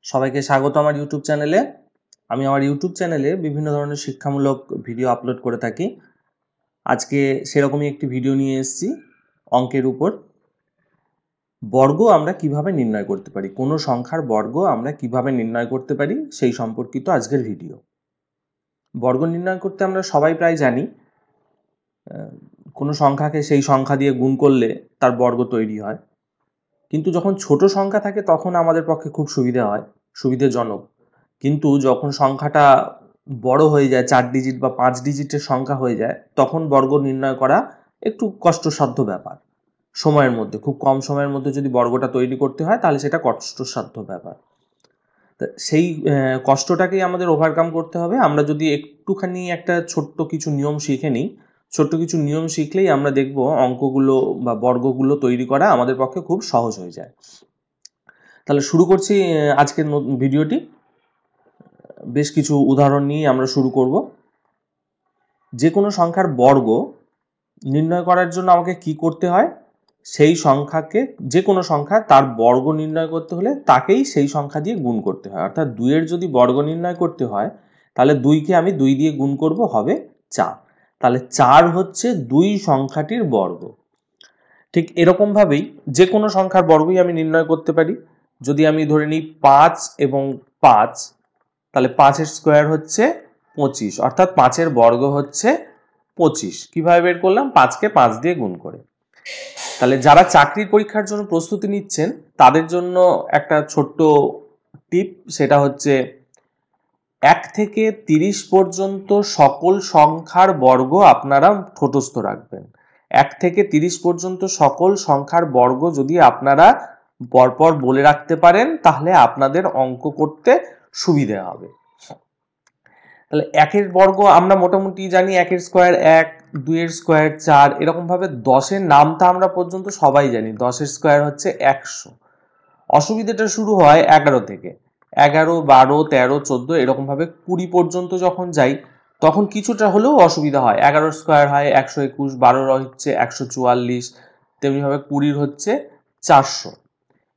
সবাইকে স্বাগত আমার ইউটিউব চ্যানেলে। আমি আমার ইউটিউব চ্যানেলে বিভিন্ন ধরনের শিক্ষামূলক ভিডিও আপলোড করে থাকি। আজকে সেরকমই একটি ভিডিও নিয়ে এসেছি অঙ্কের উপর। বর্গ আমরা কিভাবে নির্ণয় করতে পারি, কোনো সংখ্যার বর্গ আমরা কিভাবে নির্ণয় করতে পারি সেই সম্পর্কিত আজকের ভিডিও। বর্গ নির্ণয় করতে আমরা সবাই প্রায় জানি, কোনো সংখ্যাকে সেই সংখ্যা দিয়ে গুণ করলে তার বর্গ তৈরি হয়। কিন্তু যখন ছোট সংখ্যা থাকে তখন আমাদের পক্ষে খুব সুবিধাজনক। কিন্তু যখন সংখ্যাটা বড় হয়ে যায়, 4 ডিজিট বা 5 ডিজিটের সংখ্যা হয়ে যায়, তখন বর্গ নির্ণয় করা একটু কষ্টসাধ্য ব্যাপার। সময়ের মধ্যে, খুব কম সময়ের মধ্যে যদি বর্গটা তৈরি করতে হয় তাহলে সেটা কষ্টসাধ্য ব্যাপার। সেই কষ্টটাকেই আমাদের ওভারকাম করতে হবে। আমরা যদি একটুখানি একটা ছোট্ট কিছু নিয়ম শিখে নিই, ছোট্ট কিছু নিয়ম শিখলেই আমরা দেখব অঙ্কগুলো বা বর্গগুলো তৈরি করা আমাদের পক্ষে খুব সহজ হয়ে যায়। তাহলে শুরু করছি আজকের ভিডিওটি। বেশ কিছু উদাহরণ নিয়ে আমরা শুরু করব। যে কোনো সংখ্যার বর্গ নির্ণয় করার জন্য আমাকে কি করতে হয়, সেই সংখ্যাকে, যে কোনো সংখ্যা তার বর্গ নির্ণয় করতে হলে তাকেই সেই সংখ্যা দিয়ে গুণ করতে হয়। অর্থাৎ 2 এর যদি বর্গ নির্ণয় করতে হয় তাহলে 2কে আমি 2 দিয়ে গুণ করব, হবে 4। তাহলে 4 হচ্ছে 2 সংখ্যাটির বর্গ। ঠিক এরকমভাবেই যে কোনো সংখ্যার বর্গই আমি নির্ণয় করতে পারি। যদি আমি ধরে নিই 5 এবং 5, তাহলে 5 এর স্কোয়ার হচ্ছে 25, অর্থাৎ 5 এর বর্গ হচ্ছে 25। কিভাবে বের করলাম? 5কে 5 দিয়ে গুণ করে। তাহলে যারা চাকরির পরীক্ষার জন্য প্রস্তুতি নিচ্ছেন তাদের জন্য একটা ছোট্ট টিপ, সেটা হচ্ছে 1 থেকে 30 পর্যন্ত সকল সংখ্যার বর্গ আপনারা ঠোঁটস্থ রাখবেন। 1 থেকে 30 পর্যন্ত সকল সংখ্যার বর্গ যদি আপনারা পরপর বলে রাখতে পারেন তাহলে আপনাদের অঙ্ক করতে সুবিধা হবে। তাহলে 1 এর বর্গ আমরা মোটামুটি জানি, 1 এর স্কোয়ার 1, 2 এর স্কোয়ার 4, এরকম ভাবে 10 এর নামটা আমরা পর্যন্ত সবাই জানি। 10 এর স্কোয়ার হচ্ছে 100। অসুবিধাটা শুরু হয় 11 থেকে। 11, 12, 13, 14 এরকম ভাবে 20 পর্যন্ত যখন যাই তখন কিছুটা হলেও অসুবিধা হয়। 11 স্কোয়ার হয় 121, 12 হচ্ছে 144, তেমনিভাবে 20 হচ্ছে 400।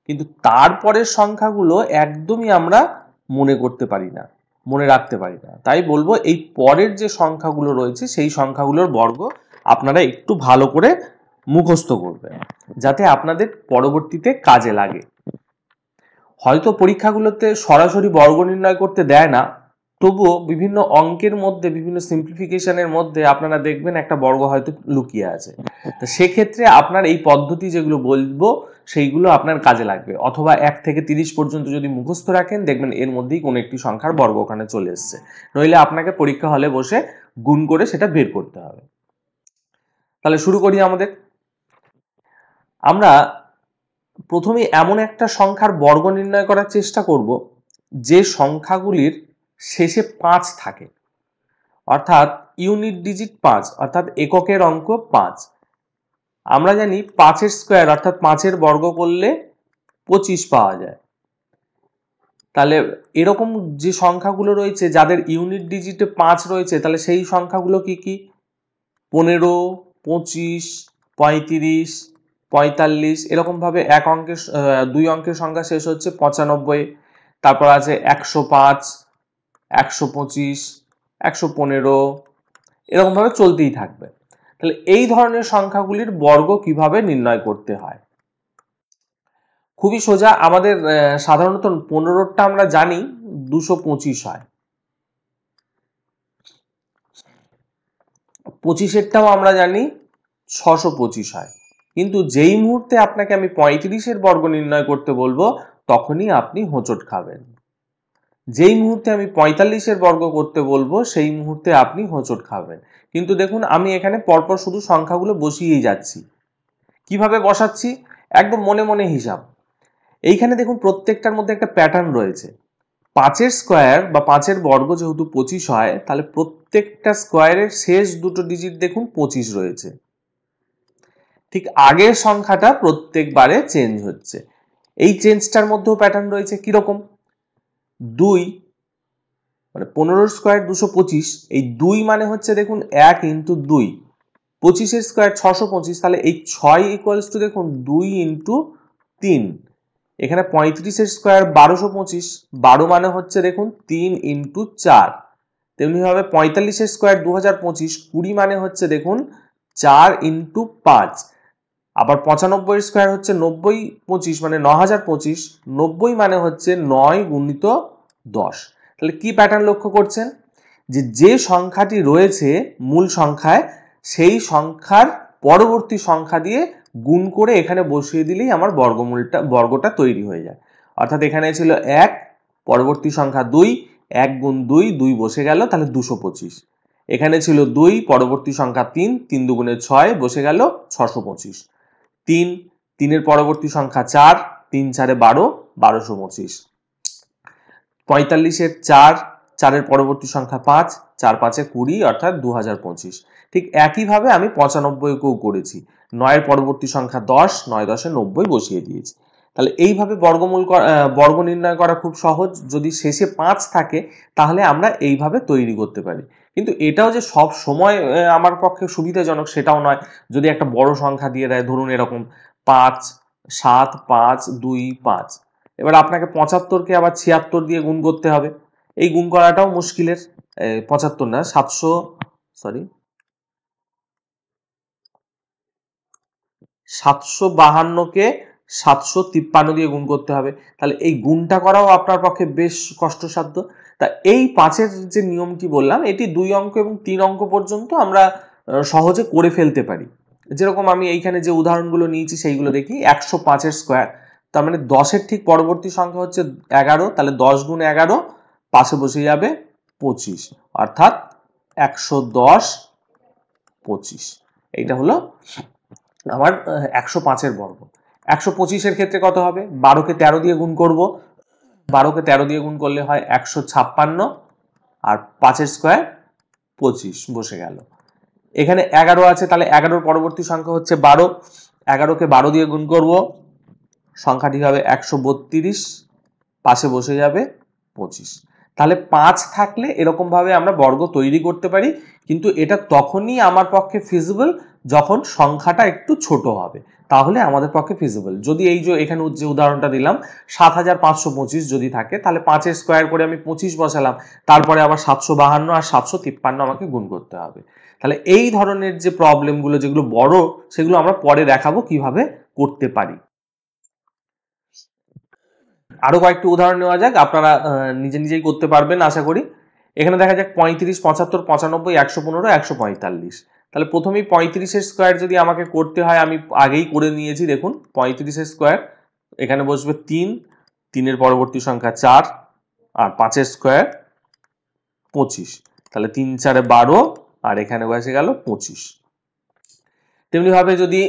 কিন্তু তারপরের সংখ্যাগুলো একদমই আমরা মনে করতে পারি না, মনে রাখতে পারি না। তাই বলবো এই পরের যে সংখ্যাগুলো রয়েছে সেই সংখ্যাগুলোর বর্গ আপনারা একটু ভালো করে মুখস্থ করবেন, যাতে আপনাদের পরবর্তীতে কাজে লাগে। হয়তো পরীক্ষাগুলোতে সরাসরি বর্গ নির্ণয় করতে দেয় না, তবুও বিভিন্ন অঙ্কের মধ্যে, বিভিন্ন সিম্পলিফিকেশনের মধ্যে আপনারা দেখবেন একটা বর্গ হয়তো লুকিয়ে আছে। তো সেক্ষেত্রে আপনার এই পদ্ধতি যেগুলো বলবো সেইগুলো আপনার কাজে লাগবে। অথবা 1 থেকে 30 পর্যন্ত যদি মুখস্থ রাখেন দেখবেন এর মধ্যেই কোনো একটি সংখ্যার বর্গ ওখানে চলে এসছে, নইলে আপনাকে পরীক্ষা হলে বসে গুণ করে সেটা বের করতে হবে। তাহলে শুরু করি। আমরা প্রথমে এমন একটা সংখ্যার বর্গ নির্ণয় করার চেষ্টা করব যে সংখ্যাগুলির শেষে 5 থাকে, অর্থাৎ ইউনিট ডিজিট 5, অর্থাৎ এককের অঙ্ক 5। আমরা জানি 5 এর স্কোয়ার অর্থাৎ 5 এর বর্গ করলে 25 পাওয়া যায়। তাহলে এরকম যে সংখ্যাগুলো রয়েছে যাদের ইউনিট ডিজিটে 5 রয়েছে, তাহলে সেই সংখ্যাগুলো কি কি? 15, 25, 35, 45, এরকম ভাবে এক অঙ্কের 2 অঙ্কের সংখ্যা শেষ হচ্ছে 95। তারপর আছে 105, 125, 115, এরকম ভাবে চলতেই থাকবে। তাহলে এই ধরনের সংখ্যাগুলির বর্গ কিভাবে নির্ণয় করতে হয়? খুবই সোজা। আমাদের সাধারণত 15টা আমরা জানি 225 হয়, 25এরটাও আমরা জানি 625 হয়। কিন্তু যেই মুহূর্তে আপনাকে আমি 35-এর বর্গ নির্ণয় করতে বলবো তখনই আপনি হোঁচট খাবেন। যেই মুহূর্তে আমি 45-এর বর্গ করতে বলবো সেই মুহূর্তে আপনি হোঁচট খাবেন। কিন্তু দেখুন আমি এখানে পরপর শুধু সংখ্যাগুলো বসিয়েই যাচ্ছি। কিভাবে বসাচ্ছি? একদম মনে মনে হিসাব। এইখানে দেখুন প্রত্যেকটার মধ্যে একটা প্যাটার্ন রয়েছে। 5-এর স্কোয়ার বা 5-এর বর্গ যেহেতু 25 হয়, তাহলে প্রত্যেকটা স্কোয়ারের শেষ দুটো ডিজিট দেখুন 25 রয়েছে। ঠিক আগের সংখ্যাটা প্রত্যেকবারে চেঞ্জ হচ্ছে। এই চেঞ্জটার মধ্যেও প্যাটার্ন রয়েছে। কিরকম? 2 মানে 15 স্কোয়ার 225, এই 2 মানে হচ্ছে দেখুন 1 ইন্টু 2, 25-এর স্কোয়ার 625, তাহলে এই 6 ইকুয়ালস টু দেখুন 2 ইন্টু 3, এখানে 35 স্কোয়ার 1225, 12 মানে হচ্ছে দেখুন 3 ইন্টু 4। তেমনিভাবে 45 স্কোয়ার 2025, 20 মানে হচ্ছে দেখুন 4 ইন্টু 5। আবার 95 স্কোয়ার হচ্ছে 90 25 মানে 9025, 90 মানে হচ্ছে 9 গুণিত 10। তাহলে কি প্যাটার্ন লক্ষ্য করছেন, যে সংখ্যাটি রয়েছে মূল সংখ্যায় সেই সংখ্যার পরবর্তী সংখ্যা দিয়ে গুণ করে এখানে বসিয়ে দিলেই আমার বর্গটা তৈরি হয়ে যায়। অর্থাৎ এখানে ছিল 1, পরবর্তী সংখ্যা 2, 1 গুণ 2, 2 বসে গেল, তাহলে 225। এখানে ছিল 2, পরবর্তী সংখ্যা 3, 3 দুগুণে 6 বসে গেল 625। 3, 3 এর পরবর্তী সংখ্যা 4, 3 4 12, 1225। 45 এর 4, 4 এর পরবর্তী সংখ্যা 5, 4 5 20, অর্থাৎ 2025। ঠিক একইভাবে আমি 95 কেও করেছি। 9 এর পরবর্তী সংখ্যা 10, 9 10 90 বসিয়ে দিয়েছি। তাহলে এইভাবে বর্গ নির্ণয় করা খুব সহজ। যদি শেষে 5 থাকে তাহলে আমরা এইভাবে তৈরি করতে পারি। কিন্তু এটাও যে সব সময় আমার পক্ষে সুবিধাজনক সেটাও নয়। যদি একটা বড় সংখ্যা দিয়ে দেয়, ধরুন এরকম 5 7 5 2 5, এবার আপনাকে 75কে আবার 76 দিয়ে গুণ করতে হবে। এই গুণ করাটাও মুশকিলের। 75 না, 752কে 753 দিয়ে গুণ করতে হবে। তাহলে এই গুণটা করাও আপনার পক্ষে বেশ কষ্টসাধ্য। তা এই 5-এর যে নিয়মটি বললাম, এটি 2 অঙ্ক এবং 3 অঙ্ক পর্যন্ত আমরা সহজে করে ফেলতে পারি। যেরকম আমি এইখানে যে উদাহরণগুলো নিয়েছি সেইগুলো দেখি। 105-এর স্কোয়ার, তার মানে 10-এর ঠিক পরবর্তী সংখ্যা হচ্ছে 11, তাহলে 10 গুণ 11, পাশে বসে যাবে 25, অর্থাৎ 110 25। এইটা হলো আমার 105-এর বর্গ। 125-এর ক্ষেত্রে কত হবে, 12কে 13 দিয়ে গুণ করব। 12কে 13 দিয়ে গুণ করলে হয় 156, আর 5-এর স্কোয়ার 25 বসে গেল। এখানে 11 আছে, তাহলে 11-র পরবর্তী সংখ্যা হচ্ছে 12, 11কে 12 দিয়ে গুণ করব, সংখ্যাটি হবে 132, পাশে বসে যাবে 25। তাহলে 5 থাকলে এরকম ভাবে আমরা বর্গ তৈরি করতে পারি, কিন্তু এটা তখনই আমার পক্ষে ফিজিবল যখন সংখ্যাটা একটু ছোট হবে, তাহলে আমাদের পক্ষে ফিজিবল। যদি এই যে এখানে যে উদাহরণটা দিলাম 7525 যদি থাকে, তাহলে 5-এর স্কোয়ার করে আমি 25 বসালাম, তারপরে আবার 752 আর 753 আমাকে গুণ করতে হবে। তাহলে এই ধরনের যে প্রবলেমগুলো যেগুলো বড়, সেগুলো আমরা পরে দেখাবো কিভাবে করতে পারি। আরো কয়েকটি উদাহরণ নেওয়া যাক, আপনারা নিজেই করতে পারবেন আশা করি। এখানে দেখা যাক 35 75 95 115 145। তাহলে প্রথমেই 35-এর স্কোয়ার যদি আমাকে করতে হয়, আমি আগেই করে নিয়েছি। দেখুন 35-এর স্কোয়ার, এখানে বসবে 3, 3-এর পরবর্তী সংখ্যা 4, আর 5-এর স্কোয়ার 25, তাহলে 3 4 12, আর এখানে বসে গেল 25। তেমনি ভাবে যদি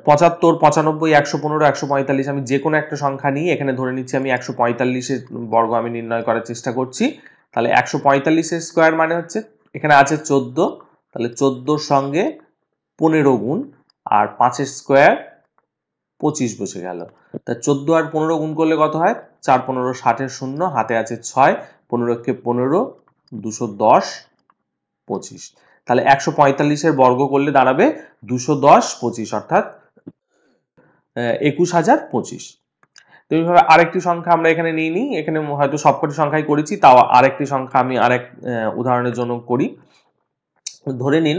75 95 115 145 আমি যে কোনো একটা সংখ্যা নিই, এখানে ধরে নিচ্ছি আমি 145-এর বর্গ আমি নির্ণয় করার চেষ্টা করছি। তাহলে 145-এর স্কোয়ার মানে হচ্ছে, এখানে আছে 14, তাহলে 14-র সঙ্গে 15 গুণ, আর 5-এর স্কোয়ার 25 বসে গেল। তা 14 আর 15 গুণ করলে কত হয়, 4 15 60-এর শূন্য, হাতে আছে 6, 15কে 15, 210 25। তাহলে 145-এর বর্গ করলে দাঁড়াবে 210 25, অর্থাৎ 21025। তো এইভাবে আরেকটি সংখ্যা আমরা এখানে নিয়ে নিই। এখানে হয়তো সবকটি সংখ্যাই করেছি, তাও আরেকটি সংখ্যা আমি আরেক উদাহরণের জন্য করি। ধরে নিন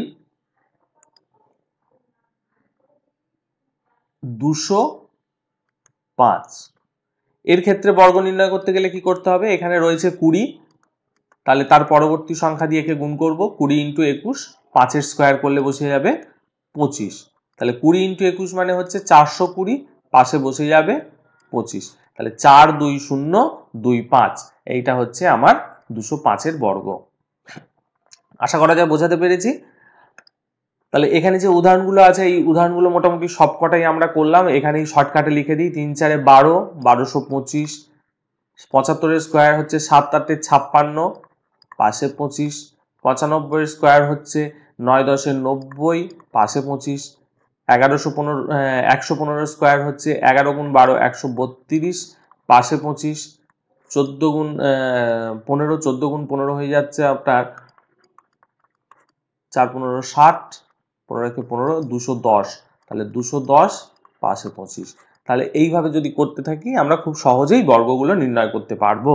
205। এর ক্ষেত্রে বর্গ নির্ণয় করতে গেলে কি করতে হবে, এখানে রয়েছে 20, তাহলে তার পরবর্তী সংখ্যা দিয়ে একে গুণ করব, 20 ইন্টু 21, 5-এর স্কোয়ার করলে বসে যাবে 25। তাহলে 20 ইন্টু 21 মানে হচ্ছে 420, পাশে বসে যাবে 25। তাহলে 4 2 0 2 5, এইটা হচ্ছে আমার 205-এর বর্গ। আশা করা যায় বোঝাতে পেরেছি। তাহলে এখানে যে উদাহরণগুলো আছে, এই উদাহরণগুলো মোটামুটি সবকটাই আমরা করলাম। এখানেই শর্টকাটে লিখে দিই, 3 4 12, 1225। 75-এর স্কোয়ার হচ্ছে 7 8 56, পাশে 25। 95-এর স্কোয়ার হচ্ছে 9 10 90, পাশে 25। 115-এর স্কোয়ার হচ্ছে 11 গুণ 12 132, পাশে 25। 14 গুণ 15, 14 গুণ 15 হয়ে যাচ্ছে আপনার 4 15 60, 15 কে 15, 210, তাহলে 210 পাশে 25। তাহলে এইভাবে যদি করতে থাকি আমরা খুব সহজেই বর্গগুলো নির্ণয় করতে পারবো।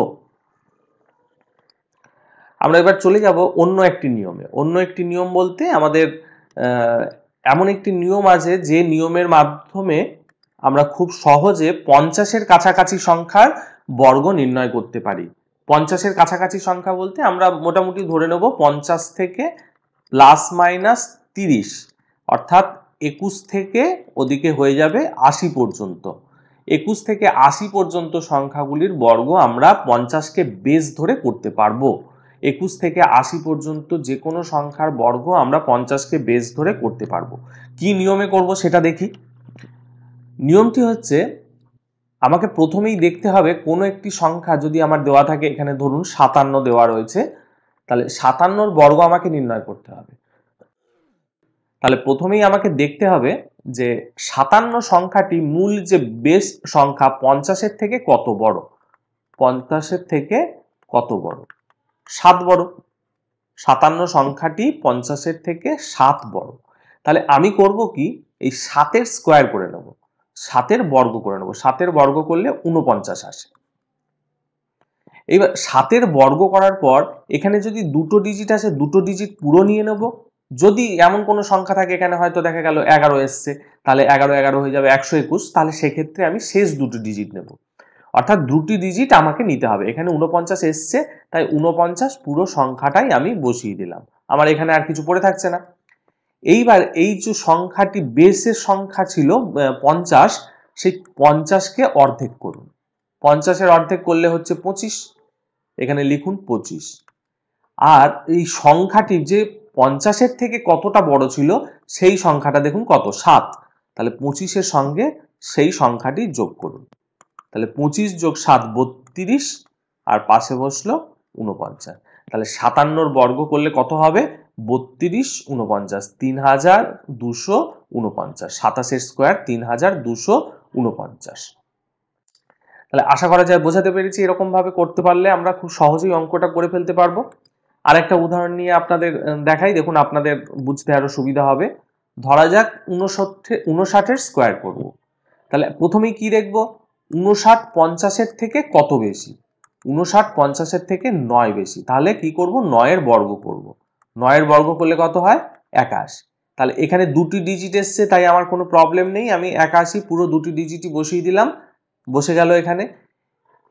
আমরা এবার চলে যাব অন্য একটি নিয়মে। অন্য একটি নিয়ম বলতে আমাদের এমন একটি নিয়ম আছে যে নিয়মের মাধ্যমে আমরা খুব সহজে 50-এর কাছাকাছি সংখ্যার বর্গ নির্ণয় করতে পারি। 50-এর কাছাকাছি সংখ্যা বলতে আমরা মোটামুটি ধরে নেব 50 থেকে ±30, অর্থাৎ 21 থেকে ওদিকে হয়ে যাবে 80 পর্যন্ত। 21 থেকে 80 পর্যন্ত সংখ্যাগুলির বর্গ আমরা 50-কে বেস ধরে করতে পারবো। 21 থেকে 80 পর্যন্ত যে কোনো সংখ্যার বর্গ আমরা 50-কে বেস ধরে করতে পারবো। কি নিয়মে করব সেটা দেখি। নিয়মটি হচ্ছে, আমাকে প্রথমেই দেখতে হবে কোনো একটি সংখ্যা যদি আমার দেওয়া থাকে, এখানে ধরুন 57 দেওয়া রয়েছে, তাহলে 57-র বর্গ আমাকে নির্ণয় করতে হবে। তাহলে প্রথমেই আমাকে দেখতে হবে যে 57 সংখ্যাটি মূল যে বেস সংখ্যা 50-এর থেকে কত বড়। 50-এর থেকে কত বড়? 7 বড়। 57 সংখ্যাটি 50-এর থেকে 7 বড়। তাহলে আমি করব কি, এই 7-এর স্কোয়ার করে নেব, 7-এর বর্গ করে নেব। 7-এর বর্গ করলে 49 আসে। এবার 7-এর বর্গ করার পর এখানে যদি দুটো ডিজিট আসে, দুটো ডিজিট পুরো নিয়ে নেব। যদি এমন কোনো সংখ্যা থাকে, এখানে হয়তো দেখা গেল 11 এসছে, তাহলে 11 হয়ে যাবে 121, তাহলে সেক্ষেত্রে আমি শেষ দুটো ডিজিট নেব। অর্থাৎ দুটি ডিজিট আমাকে নিতে হবে। এখানে 49 এসছে, তাই 49 পুরো সংখ্যাটাই আমি বসিয়ে দিলাম। আমার এখানে আর কিছু পড়ে থাকছে না। এইবার এই যে সংখ্যাটি বেসের সংখ্যা ছিল 50, সেই 50-কে অর্ধেক করুন। 50-এর অর্ধেক করলে হচ্ছে 25, এখানে লিখুন 25। আর এই সংখ্যাটি যে 50-এর থেকে কতটা বড় ছিল সেই সংখ্যাটা দেখুন কত, 7। তাহলে 25-এর সঙ্গে সেই সংখ্যাটি যোগ করুন। তাহলে 25 যোগ 7 32, আর পাশে বসলো 49। তাহলে 57-র বর্গ করলে কত হবে? 32 49, 3249। 27-এর স্কোয়ার 3249। তাহলে আশা করা যায় বোঝাতে পেরেছি। এরকম ভাবে করতে পারলে আমরা খুব সহজেই অঙ্কটা করে ফেলতে পারবো। আরেকটা উদাহরণ নিয়ে আপনাদের দেখাই, দেখুন আপনাদের বুঝতে আরো সুবিধা হবে। ধরা যাক 59-এর স্কোয়ার করব। তাহলে প্রথমেই কি দেখব, 59 50-এর থেকে কত বেশি। 59 50-এর থেকে 9 বেশি। তাহলে কি করব, 9-এর বর্গ করব। 9-এর বর্গ করলে কত হয়? 81। তাহলে এখানে দুটি ডিজিট এসছে, তাই আমার কোনো প্রবলেম নেই, আমি 81 পুরো দুটি ডিজিটই বসিয়ে দিলাম, বসে গেল এখানে।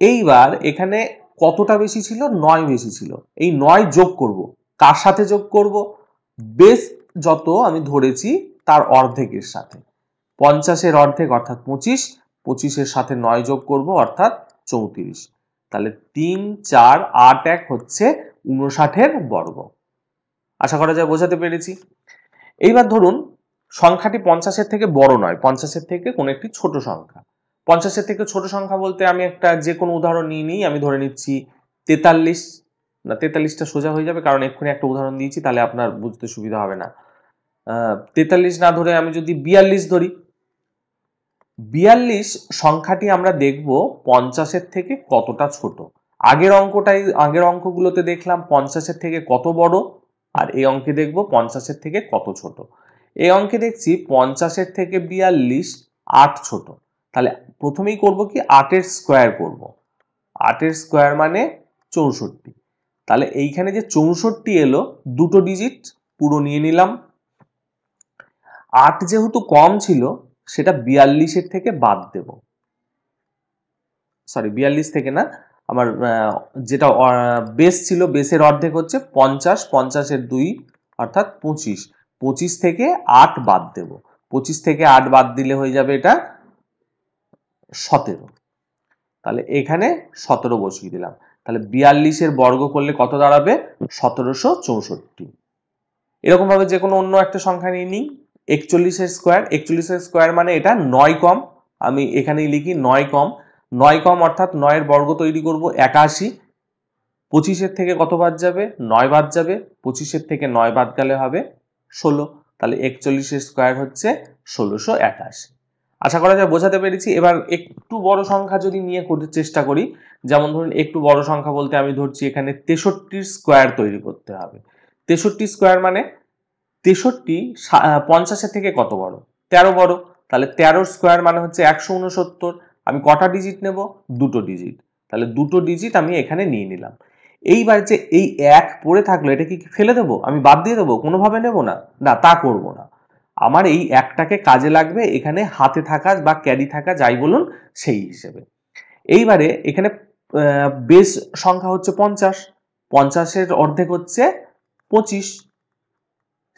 এইবার এখানে কতটা বেশি ছিল? 9 বেশি ছিল। এই 9 যোগ করব। কার সাথে যোগ করব? বেস যত আমি ধরেছি তার অর্ধেকের সাথে। 50-এর অর্ধেক অর্থাৎ 25, 25-এর সাথে 9 যোগ করব অর্থাৎ 34। তাহলে 3 4 8 1 হচ্ছে 59-এর বর্গ। আশা করা যায় বোঝাতে পেরেছি। এইবার ধরুন সংখ্যাটি 50-এর থেকে বড় নয়, 50-এর থেকে কোনো একটি ছোট সংখ্যা। 50-এর থেকে ছোট সংখ্যা বলতে আমি একটা যে কোনো উদাহরণ নিয়ে নিই। আমি ধরে নিচ্ছি 43, না 43টা সোজা হয়ে যাবে কারণ এক্ষুনি একটা উদাহরণ দিয়েছি, তাহলে আপনার বুঝতে সুবিধা হবে না। 43 না ধরে আমি যদি 42 ধরি, 42 সংখ্যাটি আমরা দেখব 50-এর থেকে কতটা ছোট। আগের অঙ্কগুলোতে দেখলাম 50-এর থেকে কত বড়, আর এই অঙ্কে দেখব 50-এর থেকে কত ছোট। এই অঙ্কে দেখছি 50-এর থেকে 42 8 ছোট। তাহলে প্রথমেই করব কি, 8-এর স্কোয়ার করব। 8-এর স্কোয়ার মানে 64। তাহলে এইখানে যে 64 এলো, দুটো ডিজিট পুরো নিয়ে নিলাম। 8 যেহেতু কম ছিল, সেটা 42-এর থেকে বাদ দেব। সরি, 42 থেকে না, আমার যেটা বেস ছিল, বেসের অর্ধেক হচ্ছে 50, 50-এর 2 অর্থাৎ 25। 25 থেকে 8 বাদ দেব। 25 থেকে 8 বাদ দিলে হয়ে যাবে এটা 17। তাহলে এখানে 17 বসিয়ে দিলাম। তাহলে 42-এর বর্গ করলে কত দাঁড়াবে? 1764। এরকম ভাবে যে কোনো অন্য একটা সংখ্যা নিয়ে নিই। 41-এর স্কোয়ার। 41-এর স্কোয়ার মানে এটা 9 কম। আমি এখানেই লিখি 9 কম। 9 কম অর্থাৎ 9-এর বর্গ তৈরি করব 81। 25-এর থেকে কত বাদ যাবে? 9 বাদ যাবে। 25-এর থেকে 9 বাদ গেলে হবে 16। তাহলে 41-এর স্কোয়ার হচ্ছে 1681। আশা করা যায় বোঝাতে পেরেছি। এবার একটু বড় সংখ্যা যদি নিয়ে করতে চেষ্টা করি, যেমন ধরুন একটু বড় সংখ্যা বলতে আমি ধরছি এখানে 63-র স্কোয়ার তৈরি করতে হবে। 63 স্কোয়ার মানে 63 50-এর থেকে কত বড়? 13 বড়, তাহলে 13 স্কোয়ার মানে হচ্ছে 169। আমি কটা ডিজিট নেব? দুটো ডিজিট, তাহলে দুটো ডিজিট আমি এখানে নিয়ে নিলাম। এইবার যে এই 1 পড়ে থাকলো, এটা কি ফেলে দেবো, আমি বাদ দিয়ে দেবো, কোনোভাবে নেব না, না তা করব না। আমার এই 1টাকে কাজে লাগবে এখানে হাতে থাকা বা ক্যারি থাকা যাই বলুন সেই হিসেবে। এইবারে এখানে বেস সংখ্যা হচ্ছে 50, 50-এর অর্ধেক হচ্ছে 25,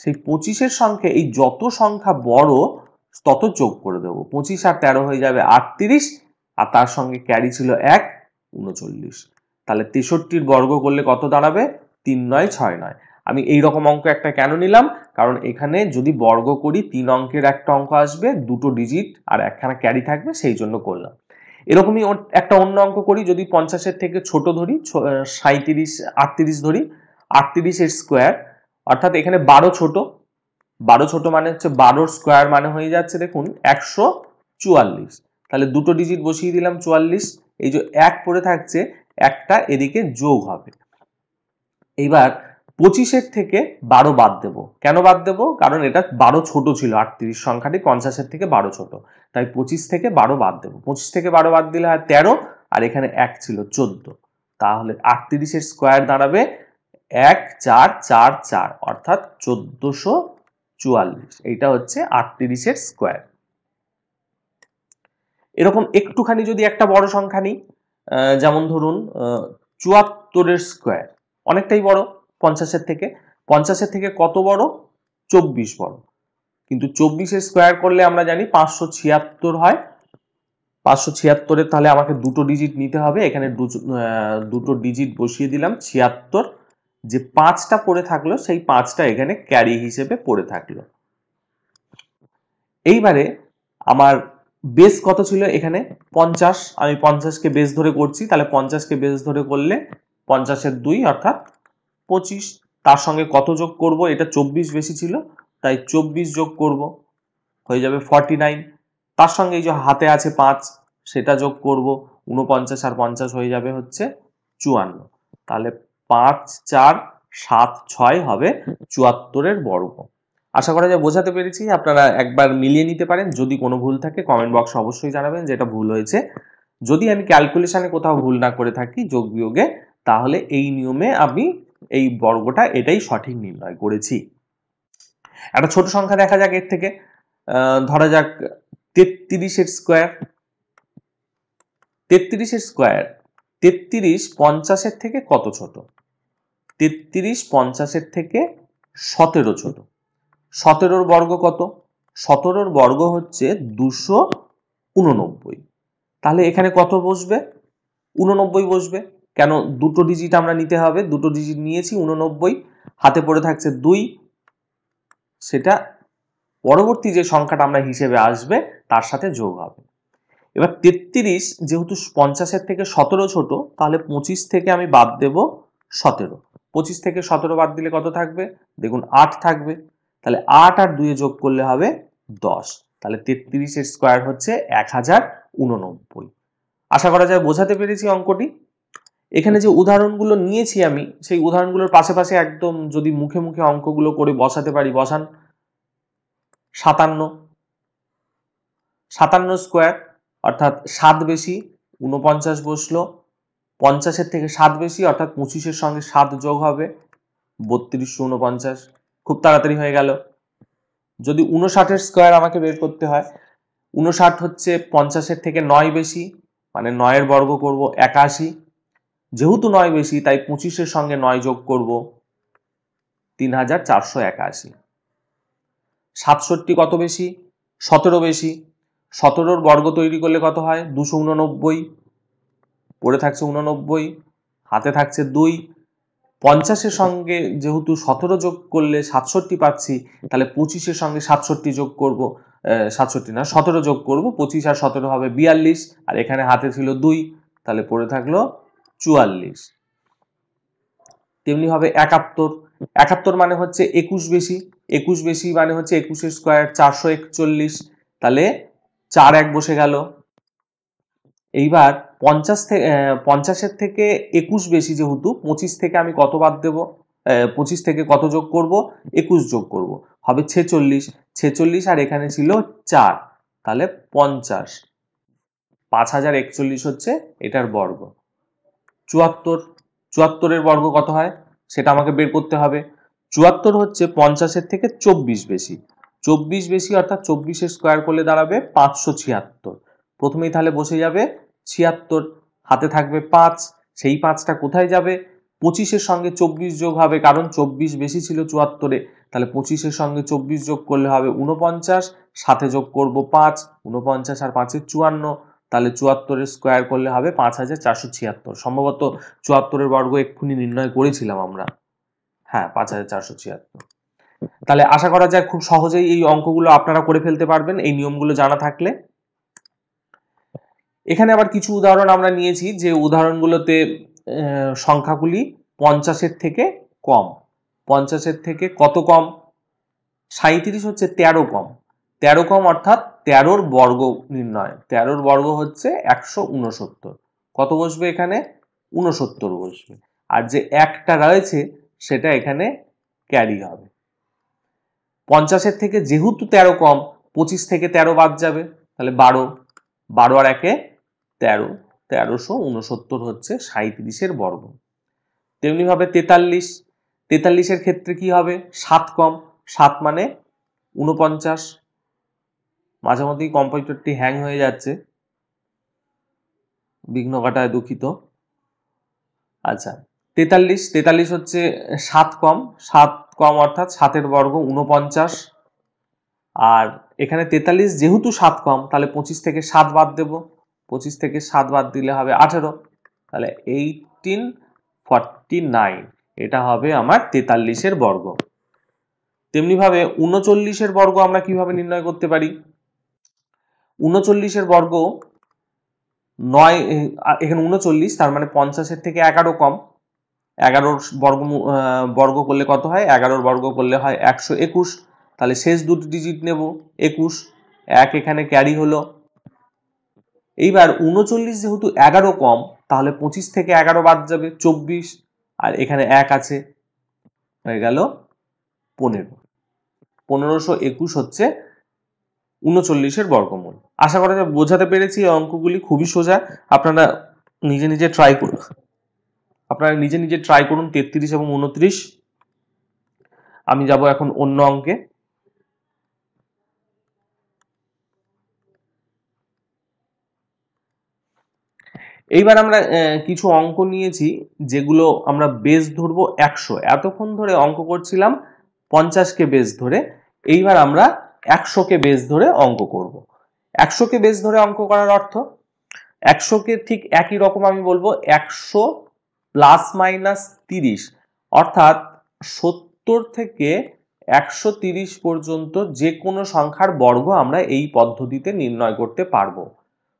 সেই 25-এর সঙ্গে এই যত সংখ্যা বড় তত যোগ করে দেবো। 25 আর 13 হয়ে যাবে 38, আর তার সঙ্গে ক্যারি ছিল 1, 39। তাহলে 63-র বর্গ করলে কত দাঁড়াবে? 3 9 6 9। আমি এই রকম অঙ্ক একটা কেন নিলাম? কারণ এখানে যদি বর্গ করি 3 অঙ্কের একটা অঙ্ক আসবে, দুটো ডিজিট আর একখানা ক্যারি থাকবে, সেই জন্য করলাম। এরকমই একটা অন্য অঙ্ক করি, যদি 50-এর থেকে ছোট ধরি, 37 38 ধরি, 38-এর স্কোয়ার, অর্থাৎ এখানে 12 ছোট, 12 ছোট মানে হচ্ছে 12-র স্কোয়ার মানে হয়ে যাচ্ছে দেখুন 144। তাহলে দুটো ডিজিট বসিয়ে দিলাম 44, এই যে 1 পড়ে থাকছে, একটা এদিকে যোগ হবে। এইবার 25-এর থেকে 12 বাদ দেব। কেন বাদ দেব? কারণ এটা 12 ছোট ছিল, 38 সংখ্যাটি 50-এর থেকে 12 ছোট, তাই 25 থেকে 12 বাদ দেব। 25 থেকে 12 বাদ দিলে হয় 13, আর এখানে 1 ছিল 14, তাহলে 38-এর স্কোয়ার দাঁড়াবে 1 4 4 4, অর্থাৎ 1444। এইটা হচ্ছে 38-এর স্কোয়ার। এরকম একটুখানি যদি একটা বড় সংখ্যা নিই, যেমন ধরুন 74-এর স্কোয়ার, অনেকটাই বড় 50-এর থেকে। 50-এর থেকে কত বড়? 24 বড়, কিন্তু 24-এর স্কোয়ার করলে আমরা জানি 576 হয়। 576-এর তাহলে আমাকে দুটো ডিজিট নিতে হবে, এখানে দুটো ডিজিট বসিয়ে দিলাম 76, যে 5টা পড়ে থাকলো সেই 5টা এখানে ক্যারি হিসেবে পড়ে থাকলো। এইবারে আমার বেস কত ছিল এখানে? 50, আমি 50-কে বেস ধরে করছি, তাহলে 50-কে বেস ধরে করলে 50-এর 2 অর্থাৎ 25, তার সঙ্গে কত যোগ করব? এটা 24 বেশি ছিল, তাই 24 যোগ করব, হয়ে যাবে 49। তার সঙ্গে এই যে হাতে আছে 5, সেটা যোগ করব, 49 আর 50 হয়ে যাবে হচ্ছে 54। তাহলে 5 4 7 6 হবে 74-এর বর্গ। আশা করা যায় বোঝাতে পেরেছি। আপনারা একবার মিলিয়ে নিতে পারেন, যদি কোনো ভুল থাকে কমেন্ট বক্সে অবশ্যই জানাবেন যেটা ভুল হয়েছে। যদি আমি ক্যালকুলেশনে কোথাও ভুল না করে থাকি যোগ বিয়োগে, তাহলে এই নিয়মে আমি এই বর্গটা এটাই সঠিক নির্ণয় করেছি। একটা ছোট সংখ্যা দেখা যাক এর থেকে, ধরা যাক 33-এর স্কোয়ার। 33-এর স্কোয়ার, 33 50-এর থেকে কত ছোট? 33 50-এর থেকে 17 ছোট। 17-র বর্গ কত? 17-র বর্গ হচ্ছে 289। তাহলে এখানে কত বসবে? 89 বসবে। কেন? দুটো ডিজিট আমরা নিতে হবে, দুটো ডিজিট নিয়েছি 89, হাতে পড়ে থাকছে 2, সেটা পরবর্তী যে সংখ্যাটা আমরা হিসেবে আসবে তার সাথে যোগ হবে। এবার 33 যেহেতু 50-এর থেকে 17 ছোট, তাহলে 25 থেকে আমি বাদ দেব 17। 25 থেকে 17 বাদ দিলে কত থাকবে? দেখুন 8 থাকবে, তাহলে 8 আর 2 যোগ করলে হবে 10। তাহলে 33-এর স্কোয়ার হচ্ছে 1089। আশা করা যায় বোঝাতে পেরেছি অঙ্কটি। এখানে যে উদাহরণগুলো নিয়েছি আমি, সেই উদাহরণগুলোর পাশে পাশে একদম যদি মুখে মুখে অঙ্কগুলো করে বসাতে পারি, বসান। 57 স্কোয়ার, অর্থাৎ 7 বেশি 49 বসলো, 50-এর থেকে 7 বেশি অর্থাৎ 25-এর সঙ্গে 7 যোগ হবে, 3249। খুব তাড়াতাড়ি হয়ে গেল। যদি 59-এর স্কোয়ার আমাকে বের করতে হয়, 59 হচ্ছে 50-এর থেকে 9 বেশি, মানে 9-এর বর্গ করব 81, যেহেতু 9 বেশি তাই 25-এর সঙ্গে 9 যোগ করব, 3481। 67 কত বেশি? 17 বেশি, 17-র বর্গ তৈরি করলে কত হয়? 289, পড়ে থাকছে 89, হাতে থাকছে 2, 50-এর সঙ্গে যেহেতু 17 যোগ করলে 67 পাচ্ছি, তাহলে 25-এর সঙ্গে 67 যোগ করব, 67 না 17 যোগ করব, 25 আর 17 হবে 42, আর এখানে হাতে ছিল 2, তাহলে পড়ে থাকলো 44। তেমনি হবে 71। 71 মানে হচ্ছে 21 বেশি, 21 বেশি মানে হচ্ছে 21-এর স্কোয়ার 441, তাহলে 4 1 বসে গেল। এইবার 50-এর থেকে 21 বেশি, যেহেতু 25 থেকে আমি কত বাদ দেব? 25 থেকে কত যোগ করব? 21 যোগ করব, হবে 46। 46 আর এখানে ছিল 4, তাহলে 50। 5041 হচ্ছে এটার বর্গ। 74, 74-এর বর্গ কত হয় সেটা আমাকে বের করতে হবে। 74 হচ্ছে 50-এর থেকে 24 বেশি। 24 বেশি অর্থাৎ 24-এর স্কোয়ার করলে দাঁড়াবে 576। প্রথমেই তাহলে বসে যাবে 76, হাতে থাকবে 5, সেই 5টা কোথায় যাবে? 25-এর সঙ্গে 24 যোগ হবে, কারণ 24 বেশি ছিল 74-এ, তাহলে 25-এর সঙ্গে 24 যোগ করলে হবে 49, সাথে যোগ করব 5, 49 আর 5-এ 54, তাহলে 74-এর স্কোয়ার করলে হবে 5476। সম্ভবত 74-এর বর্গ এক্ষুনি নির্ণয় করেছিলাম আমরা। হ্যাঁ, 5476। তাহলে আশা করা যায় খুব সহজেই এই অঙ্কগুলো আপনারা করে ফেলতে পারবেন এই নিয়মগুলো জানা থাকলে। এখানে আবার কিছু উদাহরণ আমরা নিয়েছি যে উদাহরণগুলোতে সংখ্যাগুলি 50-এর থেকে কম। 50-এর থেকে কত কম? 37 হচ্ছে 13 কম। 13 কম অর্থাৎ 13-র বর্গ নির্ণয়। 13-র বর্গ হচ্ছে 169। কত বসবে এখানে? 69 বসবে। আর যে একটা রয়েছে সেটা এখানে ক্যারি হবে। 50-এর থেকে যেহেতু 13 কম, 25 থেকে 13 বাদ যাবে, তাহলে 12। 12 আর 1-এ 13, 1369 হচ্ছে 37-এর বর্গ। তেমনি ভাবে 43, 43-এর ক্ষেত্রে কি হবে? 7 কম, 7 মানে 49। মাঝে মধ্যেই কম্পিউটারটি হ্যাং হয়ে যাচ্ছে, বিঘ্ন ঘটায় দুঃখিত। আচ্ছা, 43, 43 হচ্ছে 7 কম, 7 কম অর্থাৎ 7-এর বর্গ 49। আর এখানে 43 যেহেতু 7 কম, তাহলে 25 থেকে 7 বাদ দেব, 25 থেকে 7 বাদ দিলে হবে 18, তাহলে 1849, এটা হবে আমার 43-এর বর্গ। তেমনি ভাবে 39-এর বর্গ আমরা কিভাবে নির্ণয় করতে পারি? 39-এর বর্গ 9, এখানে 39, তার মানে 50-এর থেকে 11 কম। 11-র বর্গ করলে কত হয়? 11-র বর্গ করলে হয় 121, তাহলে শেষ দুটো ডিজিট নেব 21, 1 এখানে ক্যারি হলো। এইবার 39 যেহেতু 11 কম, তাহলে 25 থেকে 11 বাদ যাবে 24, আর এখানে 1 আছে, হয়ে গেল 15। 1521 হচ্ছে 39-এর বর্গমূল। আশা করা যায় বোঝাতে পেরেছি। এই অঙ্কগুলি খুবই সোজা, আপনারা নিজে নিজে ট্রাই করুন। 33 এবং 29। আমি যাব এখন অন্য অঙ্কে। এইবার আমরা কিছু অঙ্ক নিয়েছি যেগুলো আমরা বেস ধরবো 100। এতক্ষণ ধরে অঙ্ক করছিলাম 50-কে বেস ধরে, এইবার আমরা 100-কে বেস ধরে অঙ্ক করব। 100-কে বেস ধরে অঙ্ক করার অর্থ, 100-কে ঠিক একই রকম আমি বলবো 100 প্লাস মাইনাস 30, অর্থাৎ 70 থেকে 130 পর্যন্ত যে কোনো সংখ্যার বর্গ আমরা এই পদ্ধতিতে নির্ণয় করতে পারবো।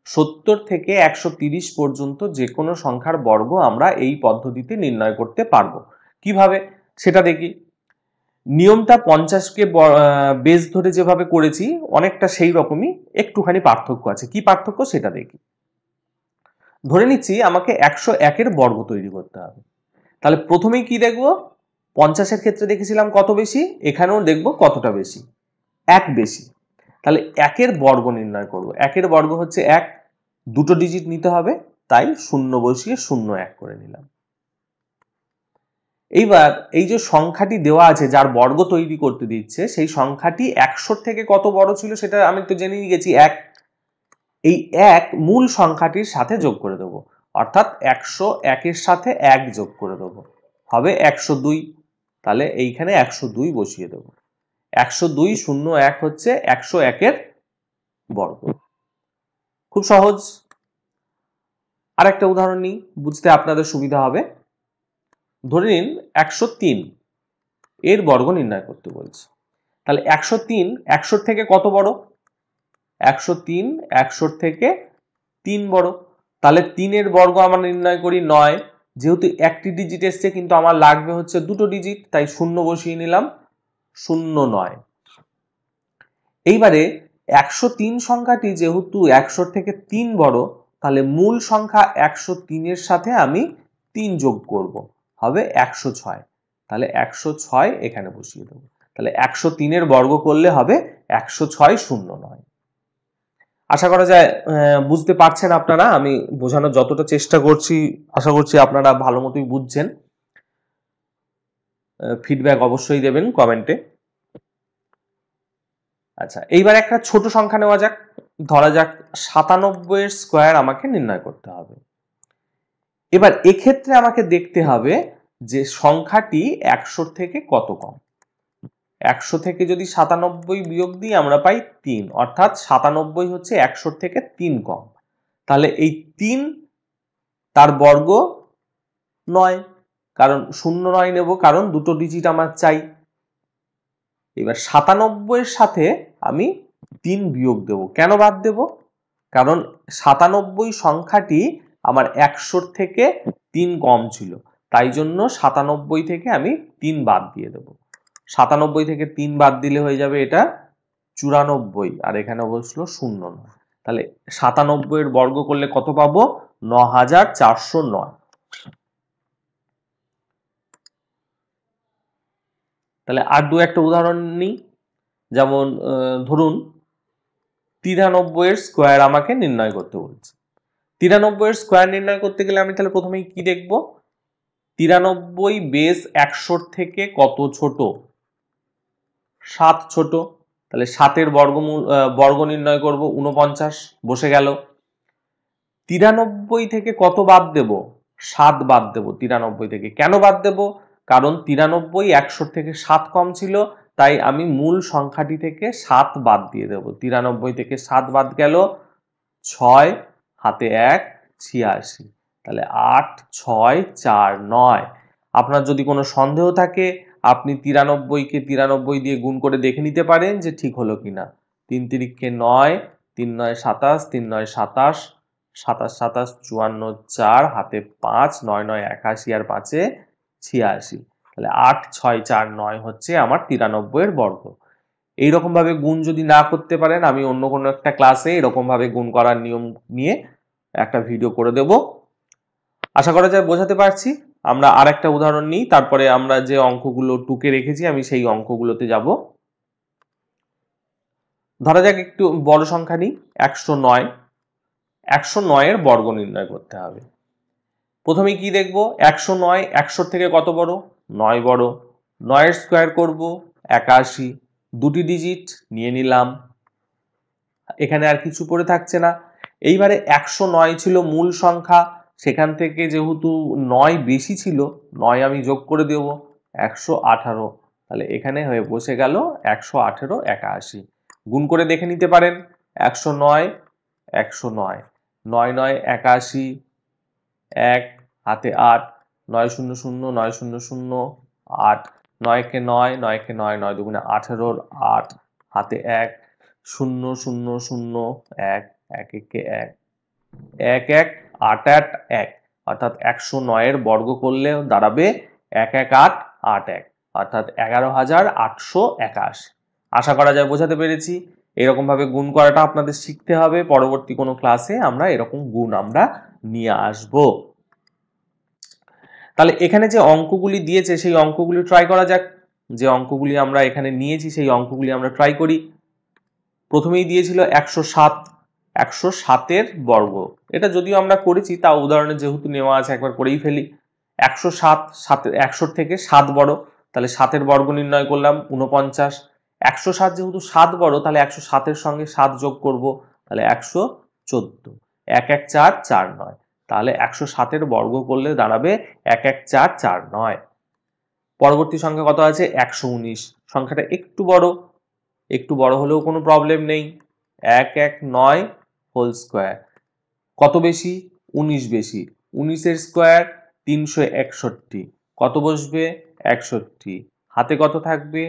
70 থেকে 130 পর্যন্ত যে কোনো সংখ্যার বর্গ আমরা এই পদ্ধতিতে নির্ণয় করতে পারবো। কিভাবে সেটা দেখি। নিয়মটা 50-কে বেস ধরে যেভাবে করেছি অনেকটা সেই রকমই, একটুখানি পার্থক্য আছে। কি পার্থক্য সেটা দেখি। ধরে নিচ্ছি আমাকে 101-এর বর্গ তৈরি করতে হবে, তাহলে প্রথমেই কি দেখব? 50-এর ক্ষেত্রে দেখেছিলাম কত বেশি, এখানেও দেখব কতটা বেশি, 1 বেশি। তাহলে 1-এর বর্গ নির্ণয় করব। 1-এর বর্গ হচ্ছে 1, দুটো ডিজিট নিতে হবে, তাই 0 বসিয়ে 01 করে নিলাম। এইবার এই যে সংখ্যাটি দেওয়া আছে যার বর্গ তৈরি করতে দিচ্ছে, সেই সংখ্যাটি 100 থেকে কত বড় ছিল সেটা আমি তো জেনে গেছি 1। এই 1 মূল সংখ্যাটির সাথে যোগ করে দেব, অর্থাৎ 101-এর সাথে 1 যোগ করে দেব, হবে 102। তাহলে এইখানে 102 বসিয়ে দেব। 102 01 হচ্ছে 101-এর বর্গ। খুব সহজ। আরেকটা উদাহরণ নিই, বুঝতে আপনাদের সুবিধা হবে। ধরে নিন 103 এর বর্গ নির্ণয় করতে বলছি। তাহলে 103 100 থেকে কত বড়? 103 100 থেকে 3 বড়। তাহলে 3-এর বর্গ আমরা নির্ণয় করি 9, যেহেতু একটি ডিজিট এসছে কিন্তু আমার লাগবে হচ্ছে দুটো ডিজিট, তাই 0 বসিয়ে নিলাম, 09। এইবারে 103 সংখ্যাটি যেহেতু 100 থেকে 3 বড়, তাহলে মূল সংখ্যা 103-এর সাথে আমি 3 যোগ করব, হবে 106। তাহলে 106 এখানে বসিয়ে দেব। তাহলে 103-এর বর্গ করলে হবে 106 আশা করা যায় বুঝতে পারছেন আপনারা। আমি বোঝানোর যতটা চেষ্টা করছি আশা করছি আপনারা ভালো মতোই বুঝছেন। ফিডব্যাক অবশ্যই দেবেন কমেন্টে। আচ্ছা, এইবার একটা ছোট সংখ্যা নেওয়া যাক। ধরা যাক 97 এর স্কোয়ার আমাকে নির্ণয় করতে হবে। এবার এক্ষেত্রে আমাকে দেখতে হবে যে সংখ্যাটি 100 থেকে কত কম। 100 থেকে যদি 97 বিয়োগ দিই আমরা পাই 3, অর্থাৎ 97 হচ্ছে 100 থেকে 3 কম। তাহলে এই 3 তার বর্গ 9, কারণ 09 নেব, কারণ দুটো ডিজিট আমার চাই। এবার 97 এর সাথে আমি 3 বিয়োগ দেব। কেন বাদ দেব? কারণ 97 সংখ্যাটি আমার 100 থেকে 3 কম ছিল, তাই জন্য 97 থেকে আমি 3 বাদ দিয়ে দেব। 97 থেকে 3 বাদ দিলে হয়ে যাবে এটা 94, আর এখানে বসলো 09। তাহলে 97 এর বর্গ করলে কত পাবো? 9409। তাহলে আর দু একটা উদাহরণ নিই। যেমন ধরুন 93 এর স্কোয়ার আমাকে নির্ণয় করতে বলছে। 93 এর স্কোয়ার নির্ণয় করতে গেলে আমি তাহলে প্রথমেই কি দেখব? 93 বেস 100 থেকে কত ছোট? 7 ছোট। তাহলে 7 এর বর্গ নির্ণয় করব, 49 বসে গেল। 93 থেকে কত বাদ দেব? 7 বাদ দেব 93 থেকে। কেন বাদ দেব? কারণ 93 100 থেকে 7 কম ছিল, তাই আমি মূল সংখ্যাটি থেকে 7 বাদ দিয়ে দেব। 93 থেকে 7 বাদ গেল 6, হাতে 1, 86। তাহলে 8, 6, 4, 9। আপনার যদি কোনো সন্দেহ থাকে আপনি 93 কে 93 দিয়ে গুণ করে দেখে নিতে পারেন যে ঠিক হলো কিনা। 3 তিরিকে 9, 3 9 27, 3 9 27, 27 27 54, 4, হাতে 5, 9 9 81 আর 5 86। তাহলে 8, 6, 4, 9 হচ্ছে আমার 93 এর বর্গ। এইরকম ভাবে গুণ যদি না করতে পারেন, আমি অন্য কোনো একটা ক্লাসে এরকম ভাবে গুণ করার নিয়ম নিয়ে একটা ভিডিও করে দেব। আশা করা যায় বোঝাতে পারছি। আমরা আর একটা উদাহরণ নিই, তারপরে আমরা যে অঙ্কগুলো টুকে রেখেছি আমি সেই অঙ্কগুলোতে যাব। ধরা যাক একটু বড় সংখ্যা নিই, 109। 109 এর বর্গ নির্ণয় করতে হবে। প্রথমে কি দেখব? 109 100 থেকে কত বড়? 9 বড়। 9 এর স্কোয়ার করব 81, দুটি ডিজিট নিয়ে নিলাম, এখানে আর কিছু পড়ে থাকছে না। এইবারে 109 ছিল মূল সংখ্যা, সেখান থেকে যেহেতু 9 বেশি ছিল, 9 আমি যোগ করে দেব 118। তাহলে এখানে হয়ে বসে গেল 118 81। গুণ করে দেখে নিতে পারেন। 109 109, 9 9 81, 1, হাতে 8, 9 0 0 9 0 0 8, 9 কে 9, 9 কে 9, 9 দুগুণে 18, 8, হাতে 1, 0 0 0 1, 1 1 1, 1 1 8 8 1, অর্থাৎ 109 এর বর্গ করলে দাঁড়াবে 1 1 8 8 1, অর্থাৎ 11,881। আশা করা যায় বোঝাতে পেরেছি। এরকম ভাবে গুণ করাটা আপনাদের শিখতে হবে। পরবর্তী কোনো ক্লাসে আমরা এরকম গুণ আমরা নিয়ে আসব। তাহলে এখানে যে অঙ্কগুলি দিয়েছে সেই অঙ্কগুলি ট্রাই করা যাক। যে অঙ্কগুলি আমরা এখানে নিয়েছি সেই অঙ্কগুলি আমরা ট্রাই করি। প্রথমেই দিয়েছিল 107, 107 এর বর্গ। এটা যদিও আমরা করেছি, তা উদাহরণে যেহেতু নেওয়া আছে একবার করেই ফেলি। 107, 100 থেকে 7 বড়, তাহলে 7 এর বর্গ নির্ণয় করলাম 49। 107 যেহেতু 7 বড়, তাহলে 107 এর সঙ্গে 7 যোগ করব, তাহলে 114। 1 1 4 4 9, তাহলে 107 এর বর্গ করলে দাঁড়াবে 1 1 4 4 9। পরবর্তী সংখ্যা কত আছে? 119। সংখ্যাটা একটু বড় হলেও কোনো প্রবলেম নেই। 1 1 9 হোল স্কোয়ার। কত বেশি? 19 বেশি। 19 এর স্কোয়ার 361। কত বসবে? 61। হাতে কত থাকবে?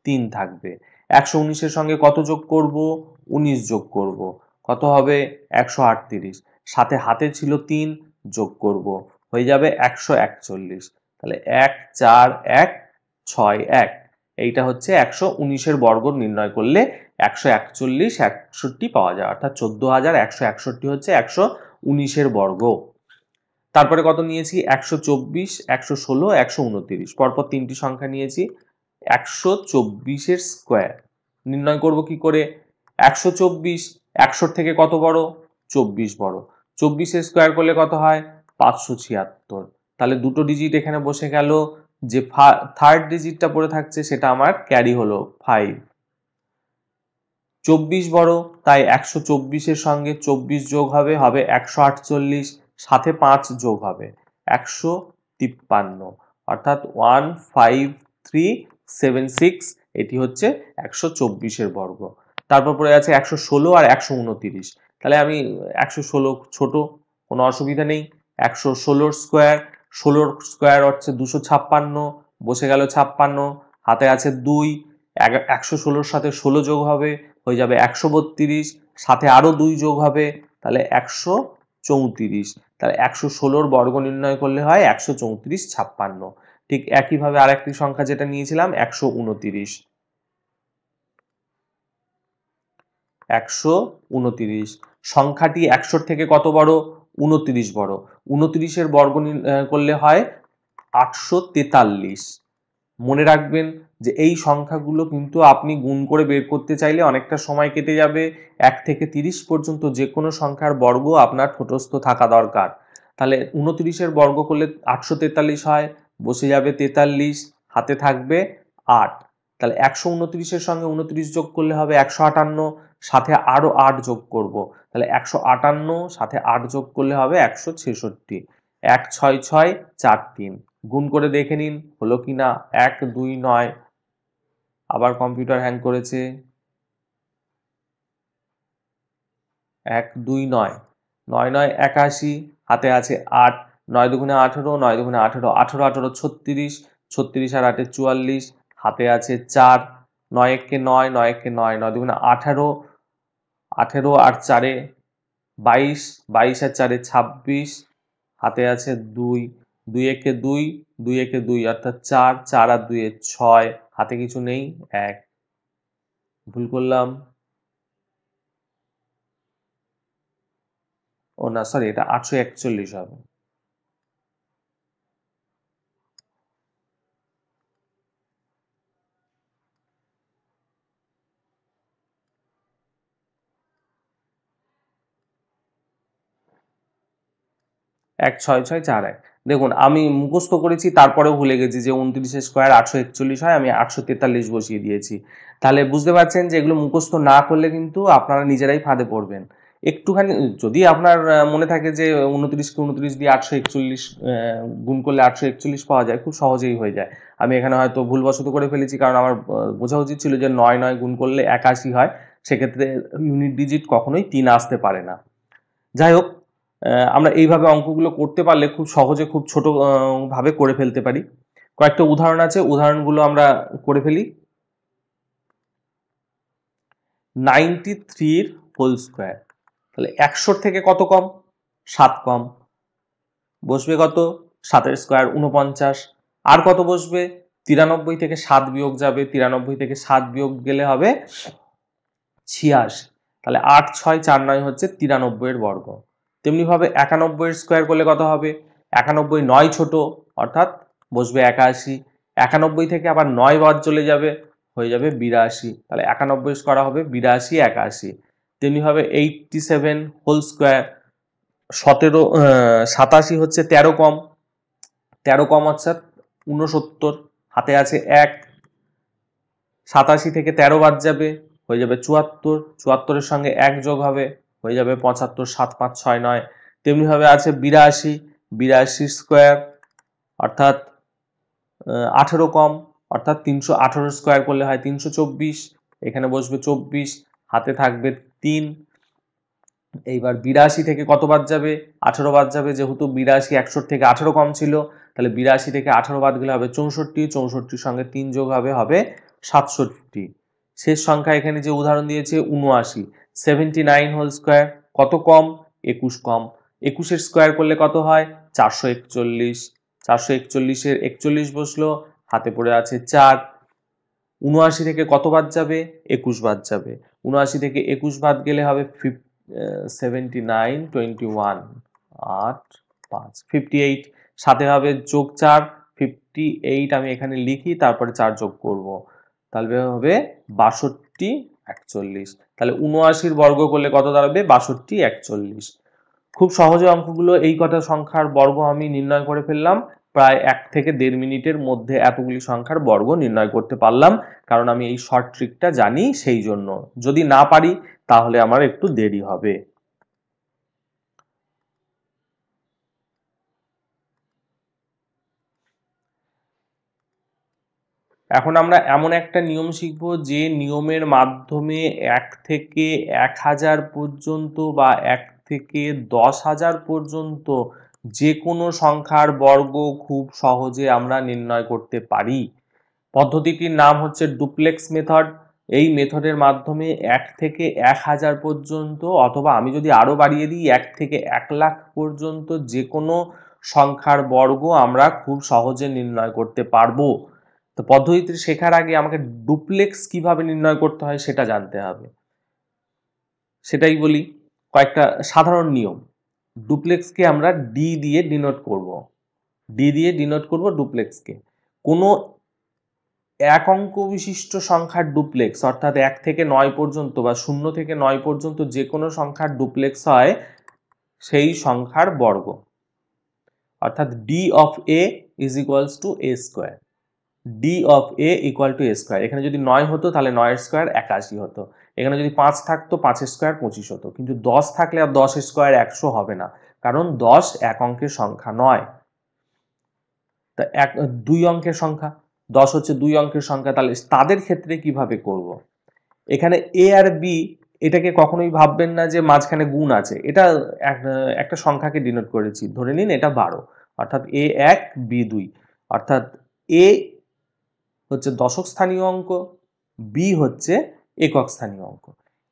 3 থাকবে। 119 এর সঙ্গে কত যোগ করব? 19 যোগ করব। কত হবে? 138। সাথে হাতে ছিল 3, যোগ করব, হয়ে যাবে 141। তাহলে 1 4 1 6 1, এইটা হচ্ছে 119 এর বর্গ নির্ণয় করলে 141 61 পাওয়া যায়, অর্থাৎ 14,161 হচ্ছে 119 এর বর্গ। তারপরে কত নিয়েছি? 124, 116, 129। পরপর তিনটি সংখ্যা নিয়েছি। 124 এর স্কোয়ার নির্ণয় করব কি করে? 124, 100 থেকে কত বড়? 24 বড়। 24 স্কোয়ার করলে কত হয়? 576। তাহলে দুটো ডিজিট এখানে বসে গেল, যে থার্ড ডিজিটটা পড়ে থাকছে সেটা আমার ক্যারি হলো 5। 24 বড়, তাই 124 সঙ্গে 24 যোগ হবে 148, সাথে 5 যোগ হবে 153, অর্থাৎ 15376। এটি হচ্ছে 124 বর্গ। তারপর পড়ে আছে 116 আর 129। তাহলে আমি 116 ছোট, কোনো অসুবিধা নেই। 116 স্কোয়ার, 16 স্কোয়ার হচ্ছে 256, বসে গেল 56, হাতে আছে 2, 116 সাথে 16 যোগ হবে, হয়ে যাবে 132, সাথে আরো 2 যোগ হবে, তাহলে 134। তাহলে 116 বর্গ নির্ণয় করলে হয় 134 56। ঠিক একইভাবে আরেকটি সংখ্যা যেটা নিয়েছিলাম 129। 129 সংখ্যাটি 100 থেকে কত বড়? 29 বড়। 29 বর্গ করলে হয় 843। মনে রাখবেন যে এই সংখ্যাগুলো কিন্তু আপনি গুণ করে বের করতে চাইলে অনেকটা সময় কেটে যাবে। 1 থেকে 30 পর্যন্ত যে কোনো সংখ্যার বর্গ আপনার ঠোঁটস্থ থাকা দরকার। তাহলে 29 বর্গ করলে 843 হয়, বসে যাবে 43, হাতে থাকবে 8। তাহলে 129 সঙ্গে 29 যোগ করলে হবে 158, সাথে আরো 8 যোগ করব, তাহলে 158 সাথে 8 যোগ করলে হবে 166। 1 6 6 4 3, গুণ করে দেখে নিন হলো কিনা। 1 2 9, আবার কম্পিউটার হ্যাং করেছে। 1 2 9, 9 9 81, হাতে আছে 8, 9 দুগুণে 18, 9 দুগুণে 18, 18 18 36, 36 আর 8 44, হাতে আছে 4, 9 1 9, 9 1 9, 9 দুগুণে 18, 18 আর 4 22, 22 আর 4 26, হাতে আছে 2, 2 1 2, 2 1 2, অর্থাৎ 4, 4 আর 2 6, হাতে কিছু নেই 1, ভুল করলাম। ও না, সরি, এটা 841 হবে। এক 6 6 4 1। দেখুন আমি মুখস্থ করেছি, তারপরেও ভুলে গেছি যে 29 স্কোয়ার 841 হয়, আমি 843 বসিয়ে দিয়েছি। তাহলে বুঝতে পারছেন যে এগুলো মুখস্থ না করলে কিন্তু আপনারা নিজেরাই ফাঁদে পড়বেন। একটুখানি যদি আপনার মনে থাকে যে 29কে 29 দিয়ে 841 গুণ করলে 841 পাওয়া যায়, খুব সহজেই হয়ে যায়। আমি এখানে হয়তো ভুলবশত করে ফেলেছি, কারণ আমার বোঝা উচিত ছিল যে 9 9 গুণ করলে 81 হয়, সেক্ষেত্রে ইউনিট ডিজিট কখনোই 3 আসতে পারে না। যাই হোক, আমরা এইভাবে অঙ্কগুলো করতে পারলে খুব সহজে, খুব ছোট ভাবে করে ফেলতে পারি। কয়েকটা উদাহরণ আছে, উদাহরণগুলো আমরা করে ফেলি। 93 হোল স্কোয়ার, তাহলে 100 থেকে কত কম? 7 কম, বসবে কত? 7 স্কোয়ার 49। আর কত বসবে? 93 থেকে 7 বিয়োগ যাবে, 93 থেকে 7 বিয়োগ গেলে হবে 86। তাহলে 8 6 4 9 হচ্ছে 93 বর্গ। তেমনি ভাবে 91 স্কোয়ার করলে কত হবে? 91 9 ছোট, অর্থাৎ বসবে 81। 91 থেকে আবার 9 বাদ চলে যাবে, হয়ে যাবে 82। তাহলে 91 করা হবে 82 81। তেমনি ভাবে 87 হোল স্কোয়ার, 87 হচ্ছে 13 কম, 13 কম অর্থাৎ 69, হাতে আছে 1। 87 থেকে 13 বাদ যাবে, হয়ে যাবে 74, 74 সঙ্গে 1 যোগ হবে, হয়ে যাবে 75, 7 5 6 9। তেমনি ভাবে আছে 82, 82 স্কোয়ার অর্থাৎ 18 কম, অর্থাৎ 318 স্কোয়ার করলে হয় 324, এখানে বসবে 24, হাতে থাকবে 3। এইবার 82 থেকে কত বাদ যাবে? 18 বাদ যাবে, যেহেতু 82 100 থেকে 18 কম ছিল, তাহলে 82 থেকে 18 বাদ গেলে হবে 64, 64 সঙ্গে 3 যোগ হবে, হবে 67। শেষ সংখ্যা এখানে যে উদাহরণ দিয়েছে 79, 79 হোল স্কোয়ার, কত কম? 21 কম। 21 স্কোয়ার করলে কত হয়? 441। 441 41 বসলো, হাতে পড়ে আছে 4। 79 থেকে কত বাদ যাবে? 21 বাদ যাবে। 79 থেকে 21 বাদ গেলে হবে 79 21 8 5 58, সাথে হবে যোগ 4, 58 আমি এখানে লিখি, তারপরে 4 যোগ করব, তাহলে হবে 62। 62 41। তাহলে 79 বর্গ করলে কত দাঁড়াবে? 62 41। খুব সহজে অঙ্কগুলো, এই কটা সংখ্যার বর্গ আমি নির্ণয় করে ফেললাম। প্রায় 1 থেকে 1.5 মিনিটের মধ্যে এতগুলি সংখ্যার বর্গ নির্ণয় করতে পারলাম, কারণ আমি এই শর্ট ট্রিকটা জানি। সেই জন্য যদি না পারি তাহলে আমার একটু দেরি হবে। এখন আমরা এমন একটা নিয়ম শিখব যে নিয়মের মাধ্যমে 1 থেকে 1000 পর্যন্ত বা 1 থেকে 10,000 পর্যন্ত যে কোনো সংখ্যার বর্গ খুব সহজে আমরা নির্ণয় করতে পারি। পদ্ধতিটির নাম হচ্ছে ডুপ্লেক্স মেথড। এই মেথডের মাধ্যমে 1 থেকে 1000 পর্যন্ত, অথবা আমি যদি আরো বাড়িয়ে দিই 1 থেকে 1 লাখ পর্যন্ত যে কোনো সংখ্যার বর্গ আমরা খুব সহজে নির্ণয় করতে পারবো। তো পদ্ধতিটি শেখার আগে আমাকে ডুপ্লেক্স কিভাবে নির্ণয় করতে হয় সেটা জানতে হবে। সেটাই বলি, কয়েকটা সাধারণ নিয়ম। ডুপ্লেক্সকে আমরা ডি দিয়ে ডিনোট করব। ডি দিয়ে ডিনোট করব ডুপ্লেক্সকে। কোনো এক অঙ্ক বিশিষ্ট সংখ্যার ডুপ্লেক্স, অর্থাৎ 1 থেকে 9 পর্যন্ত বা 0 থেকে 9 পর্যন্ত যে কোনো সংখ্যার ডুপ্লেক্স হয় সেই সংখ্যার বর্গ, অর্থাৎ D of A is equals to A square. D of A equal to A square. এখানে যদি 9 হতো তাহলে 9 এর স্কোয়ার 81 হতো। এখানে যদি 5 থাকতো 5 এর স্কোয়ার 25 হতো। কিন্তু 10 থাকলে আর 10 এর স্কোয়ার 100 হবে না, কারণ 10 এক অঙ্কের সংখ্যা নয়। তা 2 অঙ্কের সংখ্যা, 10 হচ্ছে 2 অঙ্কের সংখ্যা। তাহলে তাদের ক্ষেত্রে কিভাবে করব? এখানে এ আর বি, এটাকে কখনোই ভাববেন না যে মাঝখানে গুণ আছে। এটা একটা সংখ্যাকে ডিনোট করেছি, ধরে নিন এটা 12, অর্থাৎ এ 1 বি 2, অর্থাৎ এ হচ্ছে দশক স্থানীয় অঙ্ক, বি হচ্ছে একক স্থানীয় অঙ্ক।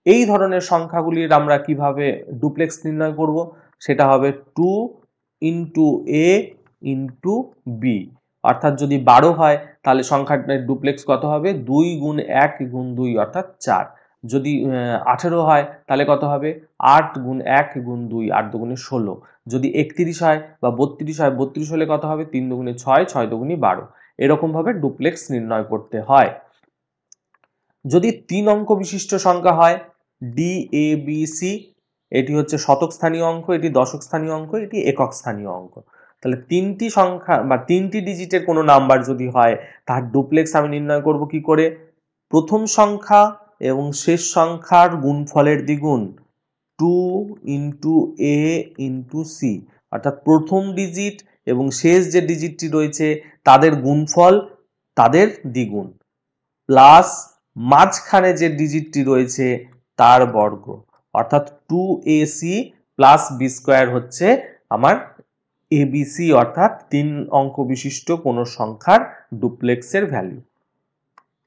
এই ধরনের সংখ্যাগুলির আমরা কিভাবে ডুপ্লেক্স নির্ণয় করব? সেটা হবে 2 ইন্টু এ ইন্টু বি, অর্থাৎ যদি 12 হয় তাহলে সংখ্যাটার ডুপ্লেক্স কত হবে? 2 গুণ 1 গুণ 2, অর্থাৎ 4। যদি 18 হয় তাহলে কত হবে? 8 গুণ 1 গুণ 2, 8 দুগুণে 16। যদি 31 হয় বা 32 হয়, 32 হলে কত হবে? 3 দুগুণে 6, 6 দুগুণে 12। এরকম ভাবে ডুপ্লেক্স নির্ণয় করতে হয়। যদি 3 অঙ্ক বিশিষ্ট সংখ্যা হয়, ডি এ বি সি, এটি হচ্ছে শতক স্থানীয় অঙ্ক, এটি দশক স্থানীয় অঙ্ক, এটি একক স্থানীয় অঙ্ক। তাহলে 3টি সংখ্যা বা 3টি ডিজিটের কোনো নাম্বার যদি হয়, তার ডুপ্লেক্স আমি নির্ণয় করব কি করে? প্রথম সংখ্যা এবং শেষ সংখ্যার গুণফলের দ্বিগুণ, 2 ইন্টু এ ইন্টু সি, অর্থাৎ প্রথম ডিজিট এবং শেষ যে ডিজিটটি রয়েছে তাদের গুণফল, তাদের দ্বিগুণ, প্লাস মাঝখানে যে ডিজিটটি রয়েছে তার বর্গ, অর্থাৎ 2ac প্লাস বি স্কোয়ার হচ্ছে আমার এবিসি, অর্থাৎ 3 অঙ্ক বিশিষ্ট কোনো সংখ্যার ডুপ্লেক্সের ভ্যালু।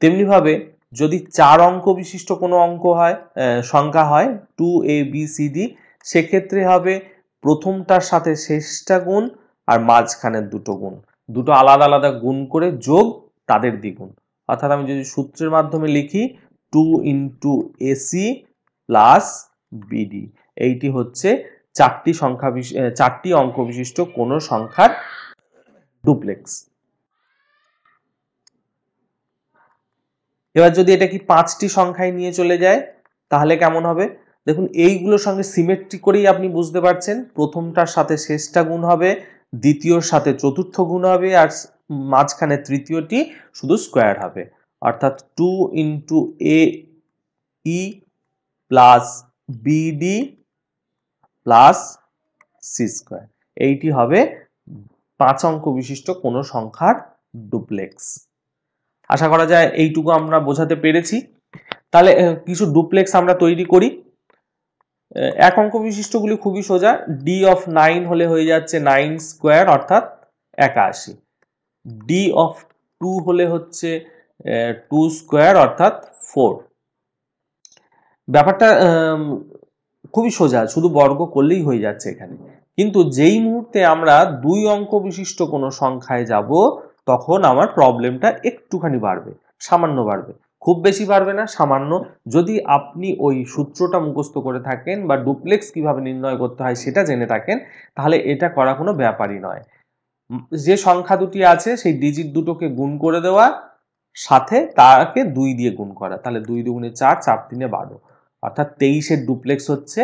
তেমনিভাবে যদি 4 অঙ্ক বিশিষ্ট কোনো সংখ্যা হয় 2abcd, সেক্ষেত্রে হবে প্রথমটার সাথে শেষটা গুণ আর মাঝখানের দুটো গুণ, দুটো আলাদা আলাদা গুণ করে যোগ তাদের দ্বিগুণ। অর্থাৎ আমি যদি সূত্রের মাধ্যমে লিখি 2 ইন্টু এসি প্লাস বিডি, এইটি হচ্ছে 4টি অঙ্ক বিশিষ্ট কোনো সংখ্যার ডুপ্লেক্স। এবার যদি এটা কি 5টি সংখ্যায় নিয়ে চলে যায় তাহলে কেমন হবে? দেখুন, এইগুলোর সঙ্গে সিমেট্রি করেই আপনি বুঝতে পারছেন, প্রথমটার সাথে শেষটা গুণ হবে, দ্বিতীয়র সাথে চতুর্থ গুণ হবে, আর মাঝখানে তৃতীয়টি শুধু স্কোয়ার হবে, অর্থাৎ 2 into A E plus BD plus C square. এইটি হবে 5 অঙ্ক বিশিষ্ট কোনো সংখ্যার ডুপ্লেক্স। আশা করা যায় এইটুকু আমরা বোঝাতে পেরেছি। তাহলে কিছু ডুপ্লেক্স আমরা তৈরি করি। এক অঙ্ক বিশিষ্টগুলি খুবই সোজা। ডি অফ 9 হলে হয়ে যাচ্ছে 9 স্কোয়ার, অর্থাৎ 81। ডি অফ 2 হলে হচ্ছে 2 স্কোয়ার, অর্থাৎ 4। ব্যাপারটা খুবই সোজা, শুধু বর্গ করলেই হয়ে যাচ্ছে এখানে। কিন্তু যেই মুহূর্তে আমরা 2 অঙ্ক বিশিষ্ট কোনো সংখ্যায় যাব, তখন আমার প্রবলেমটা একটুখানি বাড়বে, সামান্য বাড়বে, খুব বেশি বাড়বে না, সামান্য। যদি আপনি ওই সূত্রটা মুখস্থ করে থাকেন বা ডুপ্লেক্স কিভাবে নির্ণয় করতে হয় সেটা জেনে থাকেন, তাহলে এটা করা কোনো ব্যাপারই নয়। যে সংখ্যা দুটি আছে সেই ডিজিট দুটোকে গুণ করে দেওয়া, সাথে তাকে 2 দিয়ে গুণ করা, তাহলে 2 দুগুণে 4, 4 তিনে 12, অর্থাৎ 23-এর ডুপ্লেক্স হচ্ছে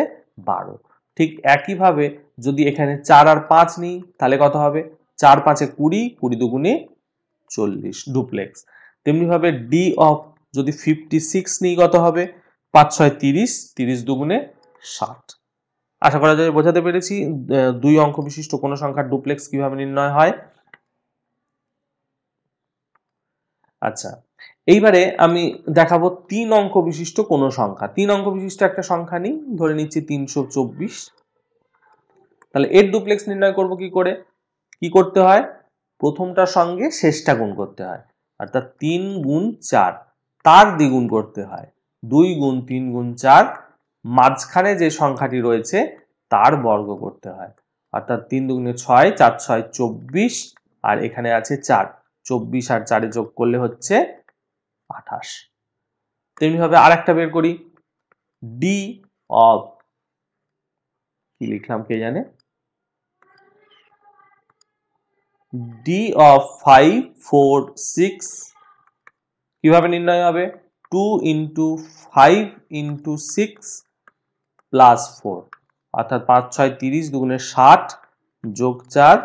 12। ঠিক একইভাবে যদি এখানে 4 আর 5 নিই তাহলে কত হবে? 4 5-এ 20, 20 দুগুণে 40 ডুপ্লেক্স। তেমনিভাবে ডি অফ যদি 56 নিই কত হবে? 5 6 30, 30 দুগুণে 60। আশা করা যায় বোঝাতে পেরেছি 2 অঙ্ক বিশিষ্ট কোন সংখ্যার ডুপ্লেক্স কিভাবে নির্ণয় হয়। আচ্ছা, এইবারে আমি দেখাবো 3 অঙ্ক বিশিষ্ট কোন সংখ্যা। 3 অঙ্ক বিশিষ্ট একটা সংখ্যা নিই, ধরে নিচ্ছি 324। তাহলে এর ডুপ্লেক্স নির্ণয় করব কি করে? কি করতে হয়? প্রথমটার সঙ্গে শেষটা গুণ করতে হয়, অর্থাৎ 3 গুণ 4 তার দ্বিগুণ করতে হয়। 2 গুণ 3 গুণ 4 মাঝখানে যে সংখ্যাটি রয়েছে তার বর্গ করতে হয়, অর্থাৎ 3 দুগুণে 6, 4 6 24, আর এখানে আছে 4, 24 আর 4 যোগ করলে হচ্ছে 28। তেমনি ভাবে আরেকটা বের করি, ডি অফ, কি লিখলাম কে জানে, ডি অফ 5 4 6 কিভাবে নির্ণয় হবে? 2 ইন্টু 5 ইন্টু 6 প্লাস 4, অর্থাৎ 5 6 30 দুগুণে 60 যোগ 4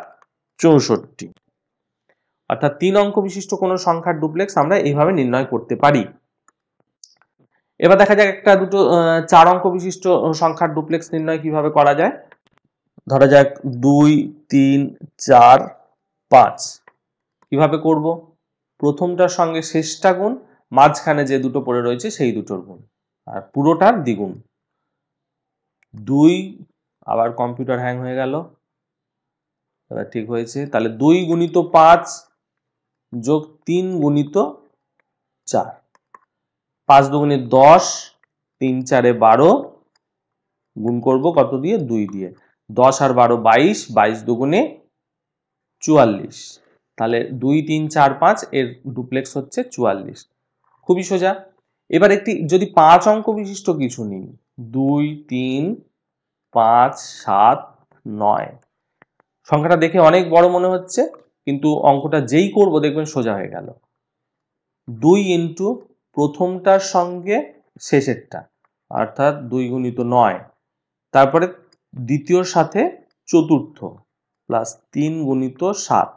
64, অর্থাৎ 3 অঙ্ক বিশিষ্ট কোন সংখ্যার ডুপ্লেক্স আমরা এইভাবে নির্ণয় করতে পারি। এবার দেখা যাক একটা দুটো 4 অঙ্ক বিশিষ্ট সংখ্যার ডুপ্লেক্স নির্ণয় কিভাবে করা যায়। ধরা যাক 2 3 4 5। কিভাবে করব? প্রথমটার সঙ্গে শেষটা গুণ, মাঝখানে যে দুটো পড়ে রয়েছে সেই দুটোর গুণ, আর পুরোটার দ্বিগুণ। 2, আবার কম্পিউটার হ্যাং হয়ে গেল, এবার ঠিক হয়েছে। তাহলে 2 গুণিত 5 যোগ 3 গুণিত 4, 5 দুগুণে 10, 3 4-এ 12, গুণ করব কত দিয়ে? 2 দিয়ে। 10 আর 12 22, 22 দুগুণে 44, তাহলে 2 3 4 5 এর ডুপ্লেক্স হচ্ছে 44। খুবই সোজা। এবার একটি যদি 5 অঙ্ক বিশিষ্ট কিছু নিই, 2 3 5 7 9, সংখ্যাটা দেখে অনেক বড় মনে হচ্ছে, কিন্তু অঙ্কটা যেই করব দেখবেন সোজা হয়ে গেল। 2 ইন্টু প্রথমটার সঙ্গে শেষেরটা, অর্থাৎ 2 গুণিত 9, তারপরে দ্বিতীয়র সাথে চতুর্থ প্লাস 3 গুণিত 7,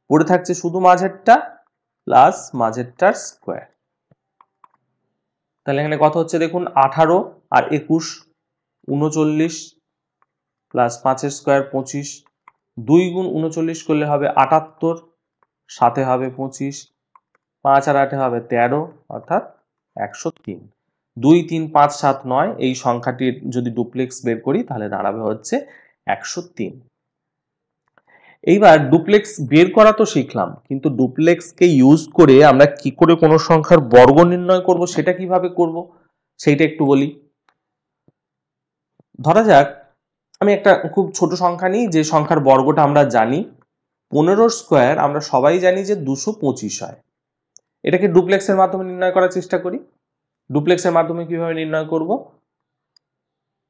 পড়ে থাকছে শুধু মাঝেরটা প্লাস মাঝেরটার স্কোয়ার। তাহলে এখানে কত হচ্ছে দেখুন, 18 আর 21 39 প্লাস 5-এর স্কোয়ার 25, 2 গুণ 39 করলে হবে 78, সাথে হবে 25, 5 আর 8 হবে 13, অর্থাৎ 103। 2 3 5 7 9 এই সংখ্যাটির যদি ডুপ্লেক্স বের করি তাহলে দাঁড়াবে হচ্ছে 103। এইবার ডুপ্লেক্স বের করা তো শিখলাম, কিন্তু ডুপ্লেক্সকে ইউজ করে আমরা কি করে কোনো সংখ্যার বর্গ নির্ণয় করব সেটা কিভাবে করব সেইটা একটু বলি। ধরা যাক আমি একটা খুব ছোট সংখ্যা নিই, যে সংখ্যার বর্গটা আমরা জানি 15 স্কোয়ার, আমরা সবাই জানি যে 225 হয়। এটাকে ডুপ্লেক্সের মাধ্যমে নির্ণয় করার চেষ্টা করি। ডুপ্লেক্সের মাধ্যমে কিভাবে নির্ণয় করব?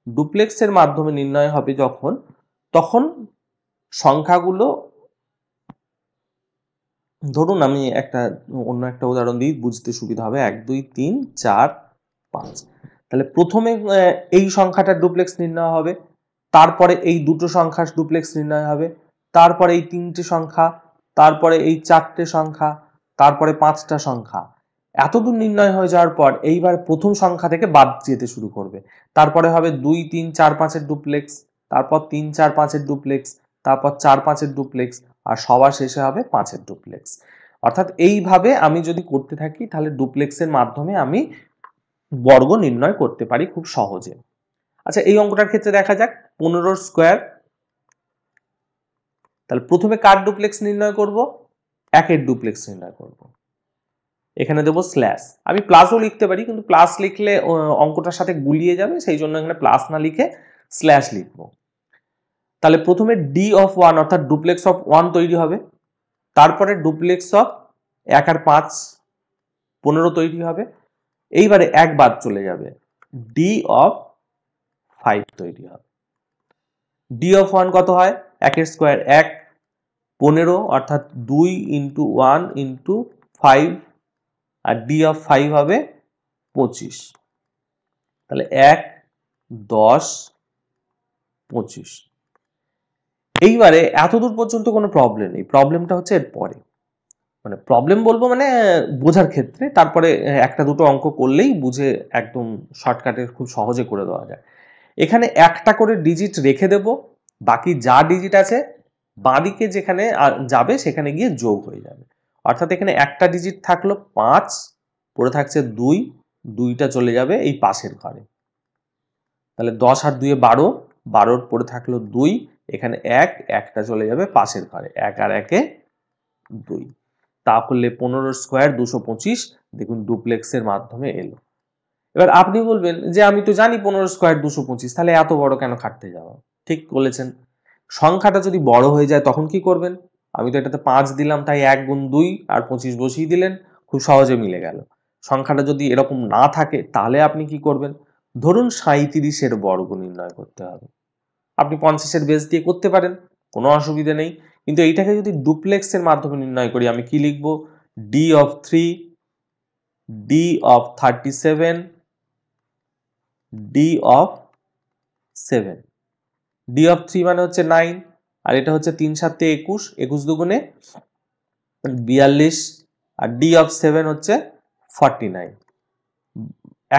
ডুপ্লেক্সের মাধ্যমে নির্ণয় হবে তখন সংখ্যাগুলো, ধরুন আমি অন্য একটা উদাহরণ দিই, বুঝতে সুবিধা হবে। 1 2 3 4 5, তাহলে প্রথমে এই সংখ্যাটার ডুপ্লেক্স নির্ণয় হবে, তারপরে এই দুটো সংখ্যার ডুপ্লেক্স নির্ণয় হবে, তারপরে এই 3টে সংখ্যা, তারপরে এই 4টে সংখ্যা, তারপরে 5টা সংখ্যা। এতদূর নির্ণয় হয়ে যাওয়ার পর এইবার প্রথম সংখ্যা থেকে বাদ যেতে শুরু করবে, তারপরে হবে 2 3 4 5-এর ডুপ্লেক্স, তারপর 3 4 5-এর ডুপ্লেক্স, তারপর 4 5-এর ডুপ্লেক্স, আর সবার শেষে হবে 5-এর ডুপ্লেক্স। অর্থাৎ এইভাবে আমি যদি করতে থাকি তাহলে ডুপ্লেক্সের মাধ্যমে আমি বর্গ নির্ণয় করতে পারি খুব সহজে। আচ্ছা, এই অঙ্কটার ক্ষেত্রে দেখা যাক 15 স্কোয়ার। তাহলে প্রথমে কার ডুপ্লেক্স নির্ণয় করব? 1-এর ডুপ্লেক্স নির্ণয় করব। এখানে দেব স্ল্যাশ, আমি প্লাসও লিখতে পারি, কিন্তু প্লাস লিখলে অঙ্কটার সাথে গুলিয়ে যাবে, সেই জন্য এখানে প্লাস না লিখে স্ল্যাশ লিখব। তাহলে প্রথমে ডি অফ 1 অর্থাৎ ডুপ্লেক্স অফ 1 তৈরি হবে, তারপরে ডুপ্লেক্স অফ 1 আর 5 15 তৈরি হবে, এইবারে এক বাদ চলে যাবে, ডি অফ 5 তৈরি হবে। ডি অফ 1 কত হয়? 1-এর স্কোয়ার 1, 15 অর্থাৎ 2 ইন্টু 1 ইন্টু 5 আর ডি অফ 5 হবে 25। তাহলে 1, 10, 25। এইবারে এতদূর পর্যন্ত কোনো প্রবলেম নেই, প্রবলেমটা হচ্ছে এর পরে। মানে প্রবলেম বলবো মানে বোঝার ক্ষেত্রে, তারপরে একটা দুটো অঙ্ক করলেই বুঝে একদম শর্টকাটে খুব সহজে করে দেওয়া যায়। এখানে একটা করে ডিজিট রেখে দেব, বাকি যা ডিজিট আছে বাঁদিকে যেখানে যাবে সেখানে গিয়ে যোগ হয়ে যাবে। অর্থাৎ এখানে একটা ডিজিট থাকলো 5, পড়ে থাকছে 2, 2টা চলে যাবে এই পাশের ঘরে। তাহলে 10 আর 2 12, 12 পড়ে থাকলো 2, এখানে 1, 1টা চলে যাবে পাশের ঘরে, 1 আর 1 2। তাহলে 15 স্কোয়ার 225, দেখুন ডুপ্লেক্সের মাধ্যমে এলো। এবার আপনি বলবেন যে আমি তো জানি 15 স্কোয়ার 225, তাহলে এত বড় কেন কাটতে যাওয়া? ঠিক বলেছেন, সংখ্যাটা যদি বড় হয়ে যায় তখন কি করবেন? আমি তো এটাতে 5 দিলাম, তাই 1 গুণ 2 আর 25 বসিয়ে দিলেন, খুব সহজে মিলে গেল। সংখ্যাটা যদি এরকম না থাকে তাহলে আপনি কি করবেন? ধরুন 37-এর বর্গ নির্ণয় করতে হবে, আপনি 50-এর বেস দিয়ে করতে পারেন, কোনো অসুবিধা নেই। কিন্তু এইটাকে যদি ডুপ্লেক্সের মাধ্যমে নির্ণয় করি, আমি কি লিখব? D of 3, D of 37, D of 7। D of 3 মানে হচ্ছে 9, আর এটা হচ্ছে 3 7 21, 21 দুগুণে 42, আর ডি অফ 7 হচ্ছে 49।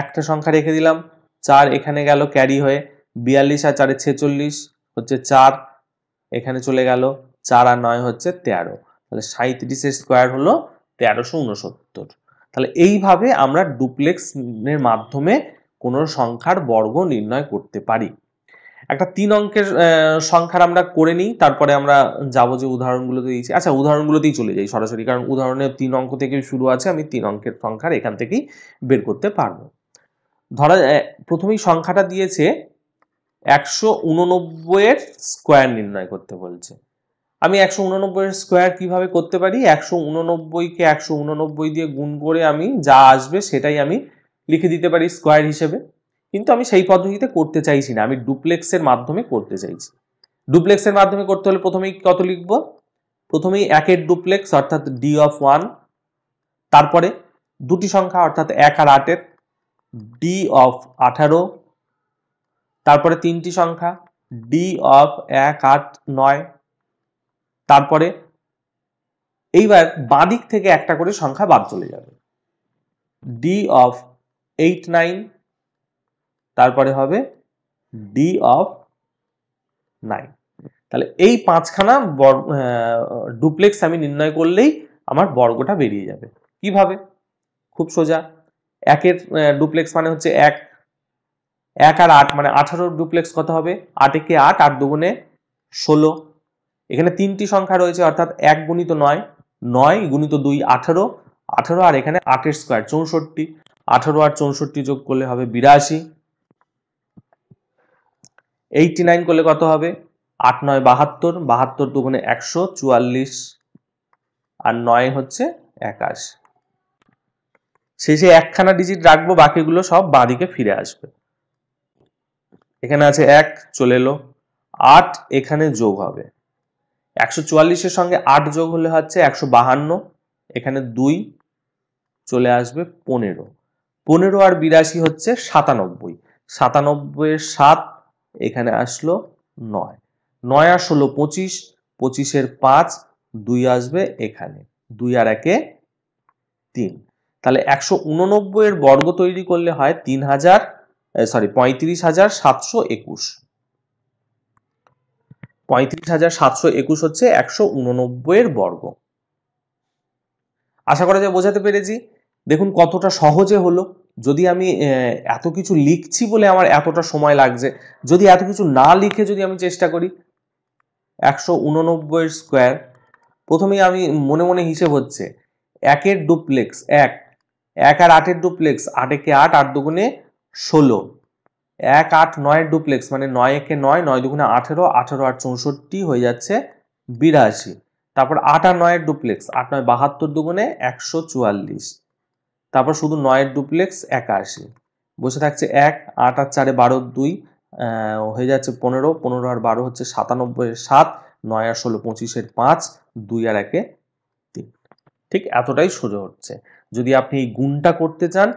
একটা সংখ্যা রেখে দিলাম 4, এখানে গেল ক্যারি হয়ে, 42 আর 4 46 হচ্ছে 4, এখানে চলে গেল 4 আর 9 হচ্ছে 13। তাহলে 37-এর স্কোয়ার হলো 1369। তাহলে এইভাবে আমরা ডুপ্লেক্সের মাধ্যমে কোনো সংখ্যার বর্গ নির্ণয় করতে পারি। একটা 3 অঙ্কের সংখ্যার আমরা করে নিই, তারপরে আমরা যাবো যে উদাহরণগুলোতে দিয়েছি। আচ্ছা, উদাহরণগুলোতেই চলে যাই সরাসরি, কারণ উদাহরণের 3 অঙ্ক থেকে শুরু আছে, আমি 3 অঙ্কের সংখ্যার এখান থেকেই বের করতে পারবো। ধরা প্রথমেই সংখ্যাটা দিয়েছে 189-এর স্কোয়ার নির্ণয় করতে বলছে। আমি 189-এর স্কোয়ার কিভাবে করতে পারি? 189-কে 189 দিয়ে গুণ করে আমি যা আসবে সেটাই আমি লিখে দিতে পারি স্কোয়ার হিসেবে। কিন্তু আমি সেই পদ্ধতিতে করতে চাইছি না, আমি ডুপ্লেক্সের মাধ্যমে করতে চাইছি। ডুপ্লেক্সের মাধ্যমে করতে হলে প্রথমেই কত লিখব? প্রথমেই 1-এর ডুপ্লেক্স অর্থাৎ ডি অফ 1, তারপরে দুটি সংখ্যা অর্থাৎ 1 আর 8-এর ডি অফ 18, তারপরে তিনটি সংখ্যা ডি অফ 1 8 9, তারপরে এইবার বাঁদিক থেকে একটা করে সংখ্যা বাদ চলে যাবে, ডি অফ 8 9, তারপরে হবে ডি অফ 9। তাহলে এই 5খানা ডুপ্লেক্স আমি নির্ণয় করলেই আমার বর্গটা বেরিয়ে যাবে। কিভাবে? খুব সোজা। 1-এর ডুপ্লেক্স মানে হচ্ছে 1, 1 আর 8 মানে 18-র ডুপ্লেক্স কত হবে? 8-একে 8, 8 দুগুণে 16। এখানে তিনটি সংখ্যা রয়েছে অর্থাৎ 1 গুণিত 9, 9 গুণিত 2 18, 18 আর এখানে 8-এর স্কোয়ার 64, 18 আর 64 যোগ করলে হবে 82। 89 করলে কত হবে? 8 9 72, 72 দুগুণে 144, আর 9 হচ্ছে 81। শেষে একখানা ডিজিট রাখবো, বাকিগুলো সব বাঁদিকে ফিরে আসবে। এখানে আছে 1, চলে এলো, 8 এখানে যোগ হবে, 144-এর সঙ্গে 8 যোগ হলে হচ্ছে 152, এখানে 2 চলে আসবে 15, 15 আর 82 হচ্ছে 97, 97-এর 7 এখানে আসলো 9, 9 আর 16 25, 25-এর 5 2 আসবে এখানে, 2 আর 1 3। তাহলে 189-এর বর্গ তৈরি করলে হয় 35,721। 35,721 হচ্ছে 189-এর বর্গ। আশা করা যায় বোঝাতে পেরেছি। দেখুন কতটা সহজে হলো। যদি আমি এত কিছু লিখছি বলে আমার এতটা সময় লাগছে, যদি এত কিছু না লিখে যদি আমি চেষ্টা করি, 189-এর স্কোয়ার, প্রথমেই আমি মনে মনে হিসেব হচ্ছে 1-এর ডুপ্লেক্স 1, 1 আর 8-এর ডুপ্লেক্স 8-একে 8, 8 দুগুণে 16, 1 8 9-এর ডুপ্লেক্স মানে 9-একে 9, 9 দুগুণে 18, 18 আর 64 হয়ে যাচ্ছে 82। তারপর 8 আর 9-এর ডুপ্লেক্স 8 9 72 দুগুণে 144, তারপর শুধু 9-এর ডুপ্লেক্স 81, বসে থাকছে 1, 8 আর 4 12 2 হয়ে যাচ্ছে 15, 15 আর 12 হচ্ছে 97-এর 7, 9 আর 16 25-এর 5, 2 আর 1 3। ঠিক এতটাই সোজা হচ্ছে। যদি আপনি এই গুণটা করতে চান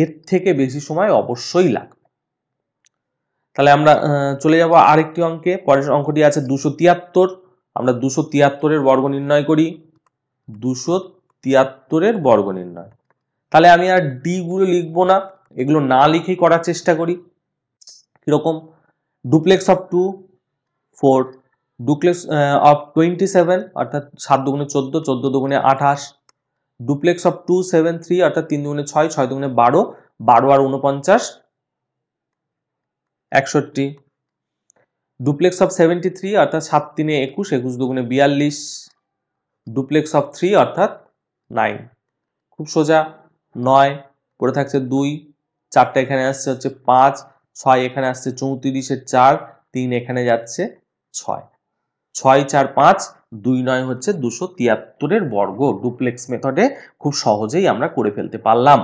এর থেকে বেশি সময় অবশ্যই লাগবে। তাহলে আমরা চলে যাব আরেকটি অঙ্কে। পরের অঙ্কটি আছে 273। আমরা 273-এর বর্গ নির্ণয় করি। 273-এর বর্গ নির্ণয়। তাহলে আমি আর ডি গুলো লিখবো না, এগুলো না লিখেই করার চেষ্টা করি। কিরকম? ডুপ্লেক্স অফ 2 4, ডুপ্লেক্স অফ 27 অর্থাৎ 7 দুগুণে 14, 14 দুগুণে 28, ডুপ্লেক্স অফ 2 7 3 অর্থাৎ 3 দুগুণে 6, 6 দুগুণে 12, 12 আর 49 61, ডুপ্লেক্স অফ 73 অর্থাৎ 7 3 21, 21 দুগুণে 42, ডুপ্লেক্স অফ 3 অর্থাৎ 9। খুব সোজা। 9 পড়ে থাকছে 2, 4টা এখানে আসছে হচ্ছে 5, 6 এখানে আসছে 34-এর 4, 3 এখানে যাচ্ছে 6, 6 4 5 2 9 হচ্ছে 273-এর বর্গ। ডুপ্লেক্স মেথডে খুব সহজেই আমরা করে ফেলতে পারলাম।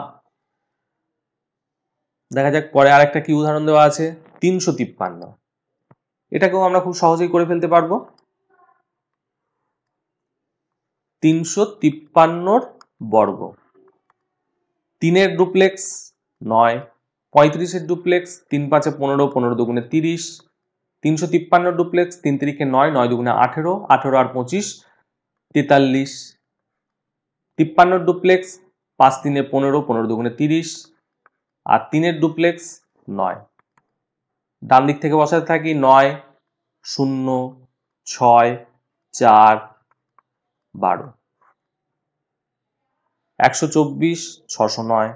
দেখা যাক পরে আরেকটা কি উদাহরণ দেওয়া আছে। 353, এটাকেও আমরা খুব সহজেই করে ফেলতে পারবো। 353-র বর্গ। 3-এর ডুপ্লেক্স 9, 35-এর ডুপ্লেক্স 3 5 15, 15 দুগুণে 30, 353 ডুপ্লেক্স 3 3 9, 9 দুগুণে 18, 18 আর 25 43, 53 ডুপ্লেক্স 5 3 15, 15 দুগুণে 30, আর 3-এর ডুপ্লেক্স 9। ডান দিক থেকে বসাতে থাকি। 9 0 6 4 12, 124 609।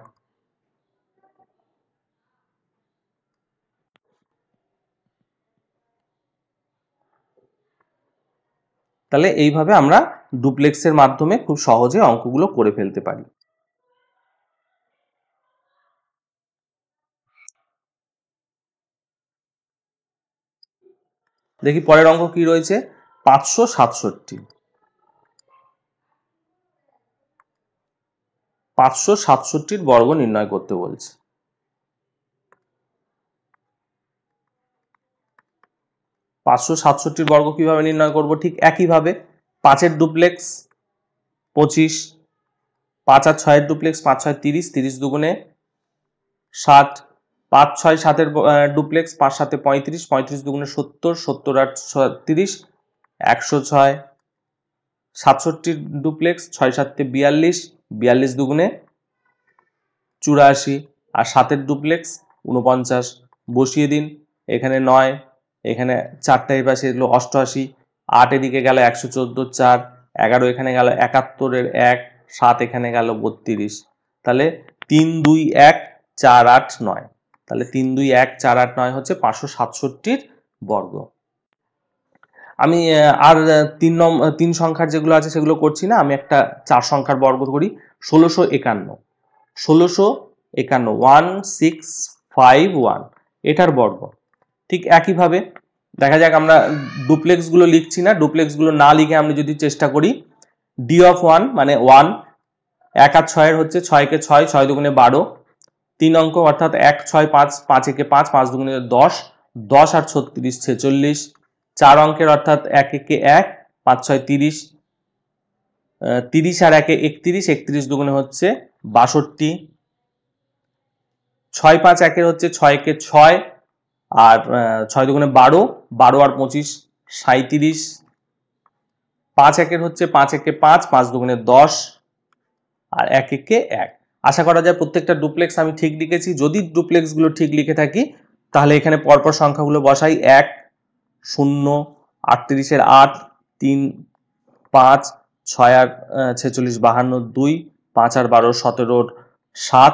তাহলে এইভাবে আমরা ডুপ্লেক্সের মাধ্যমে খুব সহজে অঙ্কগুলো করে ফেলতে পারি। দেখি পরের অঙ্ক কি রয়েছে। 567। 567-র বর্গ নির্ণয় করতে বলছে। 567-র বর্গ কিভাবে নির্ণয় করব? ঠিক একইভাবে। 5-এর ডুপ্লেক্স 25, 5 আর 6-এর ডুপ্লেক্স 5 6 30, 30 দুগুণে 60, 5 6 7-এর ডুপ্লেক্স 5 7 35, 35 দুগুণে 70, 70 আর 30 106, 67-র ডুপ্লেক্স 6 7 42, 42 দুগুণে 84, আর 7-এর ডুপ্লেক্স 49। বসিয়ে দিন। এখানে 9, এখানে 4টা এই পাশে এলো 88, 8 এদিকে গেল 114 4, 11 এখানে গেল 71-এর 1, 7 এখানে গেল 32। তাহলে 3 2 1 4 8 9। তাহলে 3 2 1 4 8 9 হচ্ছে 567-র বর্গ। আমি আর 3 সংখ্যার যেগুলো আছে সেগুলো করছি না, আমি একটা 4 সংখ্যার বর্গ করি। 1651, 1651 এটার বর্গ। ঠিক একইভাবে দেখা যাক, আমরা ডুপ্লেক্স গুলো লিখছি না, ডুপ্লেক্স গুলো না লিখে আমি যদি চেষ্টা করি ডি অফ 1 মানে 1, 1 আর 6-এর হচ্ছে 6 কে 6, 6 দুগুণে 12, 3 অঙ্ক অর্থাৎ 1 6 5, 5 একে 5, 5 দুগুণে 10, 10 আর 36 46, 4 অঙ্কের অর্থাৎ 1 একে 1, 5 6 30, 30 আর 1 31, 31 দুগুণে হচ্ছে 62, 6 5 1-এর হচ্ছে 6 কে 6, আর 6 দুগুণে 12, 12 আর 25 37, 5 1-এর হচ্ছে 5 একে 5, 5 দুগুণে 10, আর 1 একে 1। আশা করা যায় প্রত্যেকটা ডুপ্লেক্স আমি ঠিক লিখেছি। যদি ডুপ্লেক্স গুলো ঠিক লিখে থাকি তাহলে এখানে পরপর সংখ্যাগুলো বসাই। 1 0 38-এর 8, 3 5, 6 আর 46 52, 2 5 আর 12 17-র 7,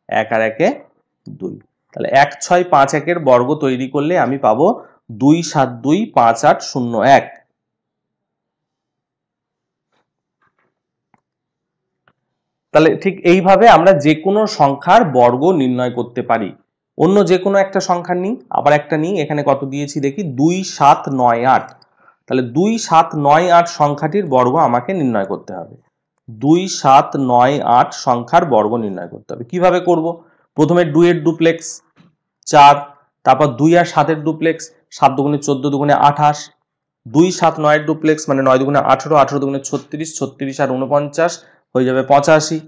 1 আর 1-এ 2। তাহলে 1 6 5 1-এর বর্গ তৈরি করলে আমি পাবো 2 7 2 5 8 0 1। তাহলে ঠিক এইভাবে আমরা যে কোনো সংখ্যার বর্গ নির্ণয় করতে পারি। অন্য যে কোনো একটা সংখ্যা নিই, আবার একটা নিই। এখানে কত দিয়েছি দেখি, 2 7 9 8। তাহলে 2 7 9 8 সংখ্যাটির বর্গ আমাকে নির্ণয় করতে হবে। 2 7 9 8 সংখ্যার বর্গ নির্ণয় করতে হবে। কিভাবে করব? প্রথমে 2 এর ডুপ্লেক্স 4, তারপর 2 আর 7-এর ডুপ্লেক্স 7 দুগুণে 14 দুগুণে 28, 2 7 9-এর ডুপ্লেক্স মানে 9 দুগুণে 18, 18 দুগুণে 36, 36 আর 49, হয়ে যাবে 85।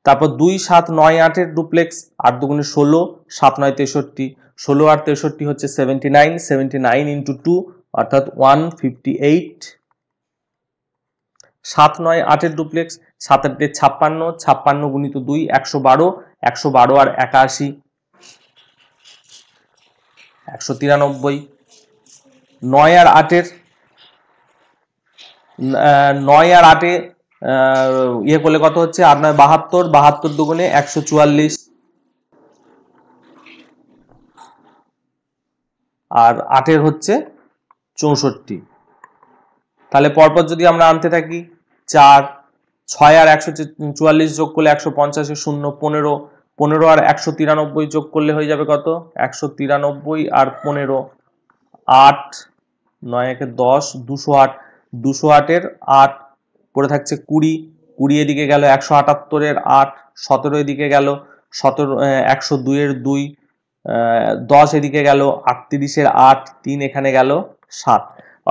তারপর 2, 7, 9, 8-এর ডুপ্লেক্স, 8 দুগুণে 16, 7, 9, 63, 16 আর 63 হচ্ছে 79, 79 ইন্টু 2 অর্থাৎ 158। 7, 9, 8-এর ডুপ্লেক্স, 7, 8-এ 56, 56 গুণিত 2 112, 112 আর 81 193। 9 আর 8-এর 9 আর 8-এ ইয়ে করলে কত হচ্ছে, 8, 9, 72, 72 দুগুণে 144 আর 8-এর হচ্ছে 64। তাহলে পরপর যদি আমরা আনতে থাকি 4, 6 আর 144 যোগ করলে 150, 0, 15, 15 আর 193 যোগ করলে হয়ে যাবে কত, 193 আর 15, 8, 9 একে 10, 208, 208-এর 8 পড়ে থাকছে 20, 20 এদিকে গেল 178-এর 8, 17 এদিকে গেল 17, 102-এর 2, 10 এদিকে গেল 38-এর 8, 3 এখানে গেল 7,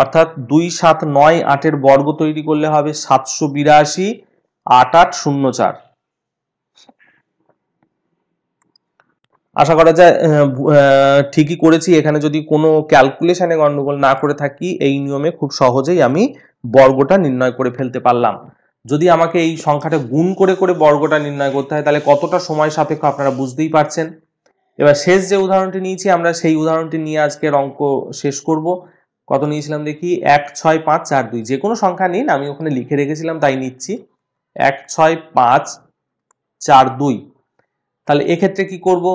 অর্থাৎ 2, 7, 9, 8-এর বর্গ তৈরি করলে হবে 782, 8804। আশা করা যায় ঠিকই করেছি। এখানে যদি কোনো ক্যালকুলেশনে গন্ডগোল না করে থাকি, এই নিয়মে খুব সহজেই আমি বর্গটা নির্ণয় করে ফেলতে পারলাম। যদি আমাকে এই সংখ্যাটা গুণ করে করে বর্গটা নির্ণয় করতে হয় তাহলে কতটা সময় সাপেক্ষ আপনারা বুঝতেই পারছেন। এবার শেষ যে উদাহরণটি নিয়েছি আমরা সেই উদাহরণটি নিয়ে আজকের অঙ্ক শেষ করব। কত নিয়েছিলাম দেখি, 1, 6, 5, 4, 2, যে কোনো সংখ্যা নিন, আমি ওখানে লিখে রেখেছিলাম তাই নিচ্ছি। 1, 6, 5, 4, 2। তাহলে এক্ষেত্রে কি করব,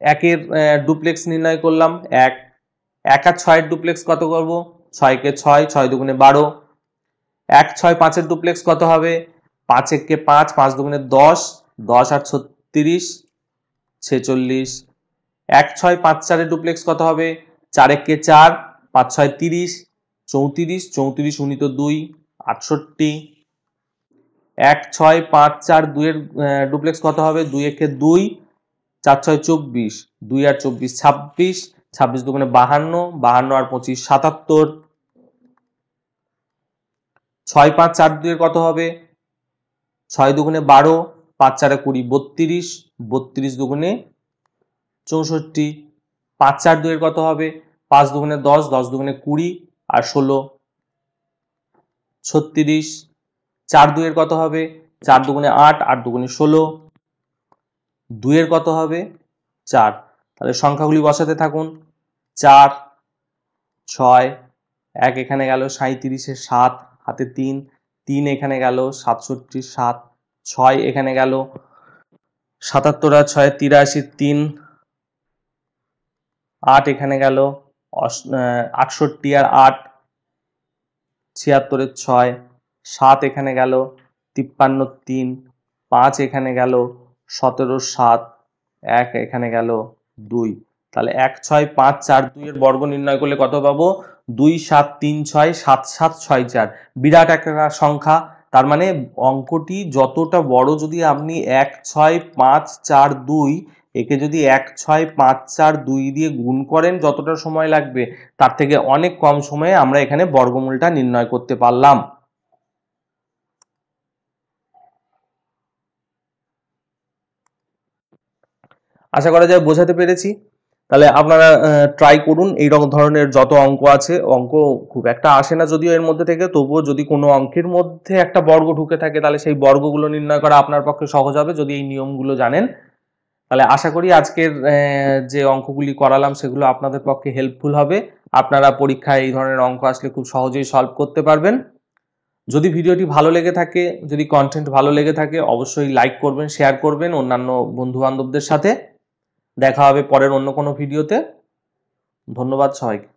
1-এর ডুপ্লেক্স নির্ণয় করলাম, 1, 1 আর 6-এর ডুপ্লেক্স কত করব, 6 কে 6, 6 দুগুণে 12। 1, 6, 5-এর ডুপ্লেক্স কত হবে, 5 কে 5, 5 দুগুণে 10, 10 আর 36, 46। 1, 6, 5, 4-এর ডুপ্লেক্স কত হবে, 4 কে 4, 5, 6, 30, 34, 34 গুণিত 2, 68। 1, 6, 5, 4, 2-এর ডুপ্লেক্স কত হবে, 2 কে 2, 4, 6, 24, 2 আর 24, 26, 26 দুগুণে 52, 52 আর 25, 77। 6, 5, 4, 2-এর কত হবে, 6 দুগুণে 12, 5, 4, 20, 32, 32 দুগুণে 64। 5, 4, 2-এর কত হবে, 5 দুগুণে 10, 10 দুগুণে 20 আর 16, 36। 4, 2-এর কত হবে, 4 দুগুণে 8, 8 দুগুণে 16, 2-এর কত হবে 4। তাহলে সংখ্যাগুলি বসাতে থাকুন, 4, 6, 1 এখানে গেল 37-এর 7, হাতে 3, 3 এখানে গেল 67, 7, 6 এখানে গেল 77 আর 6, 83, 3, 8 এখানে গেল 68 আর 8, 76-এর 6, 7 এখানে গেল 53, 3, 5 এখানে গেল 17, 7, 1 এখানে গেল 2। তাহলে 1, 6, 5, 4, 2 এর বর্গ নির্ণয় করলে কত পাবো, 2, 7, 3, 6, 7, 7, 6, 4। বিরাট একটা সংখ্যা। তার মানে অঙ্কটি যতটা বড়, যদি আপনি 1, 6, 5, 4, 2 একে যদি 1, 6, 5, 4, 2 দিয়ে গুণ করেন যতটা সময় লাগবে, তার থেকে অনেক কম সময়ে আমরা এখানে বর্গমূলটা নির্ণয় করতে পারলাম। আশা করা যায় বোঝাতে পেরেছি। তাহলে আপনারা ট্রাই করুন, এই ধরনের যত অঙ্ক আছে, অঙ্ক খুব একটা আসে না যদিও এর মধ্যে থেকে, তবুও যদি কোনো অঙ্কের মধ্যে একটা বর্গ ঢুকে থাকে তাহলে সেই বর্গগুলো নির্ণয় করা আপনার পক্ষে সহজ হবে যদি এই নিয়মগুলো জানেন। তাহলে আশা করি আজকের যে অঙ্কগুলি করালাম সেগুলো আপনাদের পক্ষে হেল্পফুল হবে। আপনারা পরীক্ষায় এই ধরনের অঙ্ক আসলে খুব সহজেই সলভ করতে পারবেন। যদি ভিডিওটি ভালো লেগে থাকে, যদি কন্টেন্ট ভালো লেগে থাকে, অবশ্যই লাইক করবেন, শেয়ার করবেন অন্যান্য বন্ধু বান্ধবদের সাথে। দেখা হবে পরের অন্য কোনো ভিডিওতে। ধন্যবাদ সবাইকে।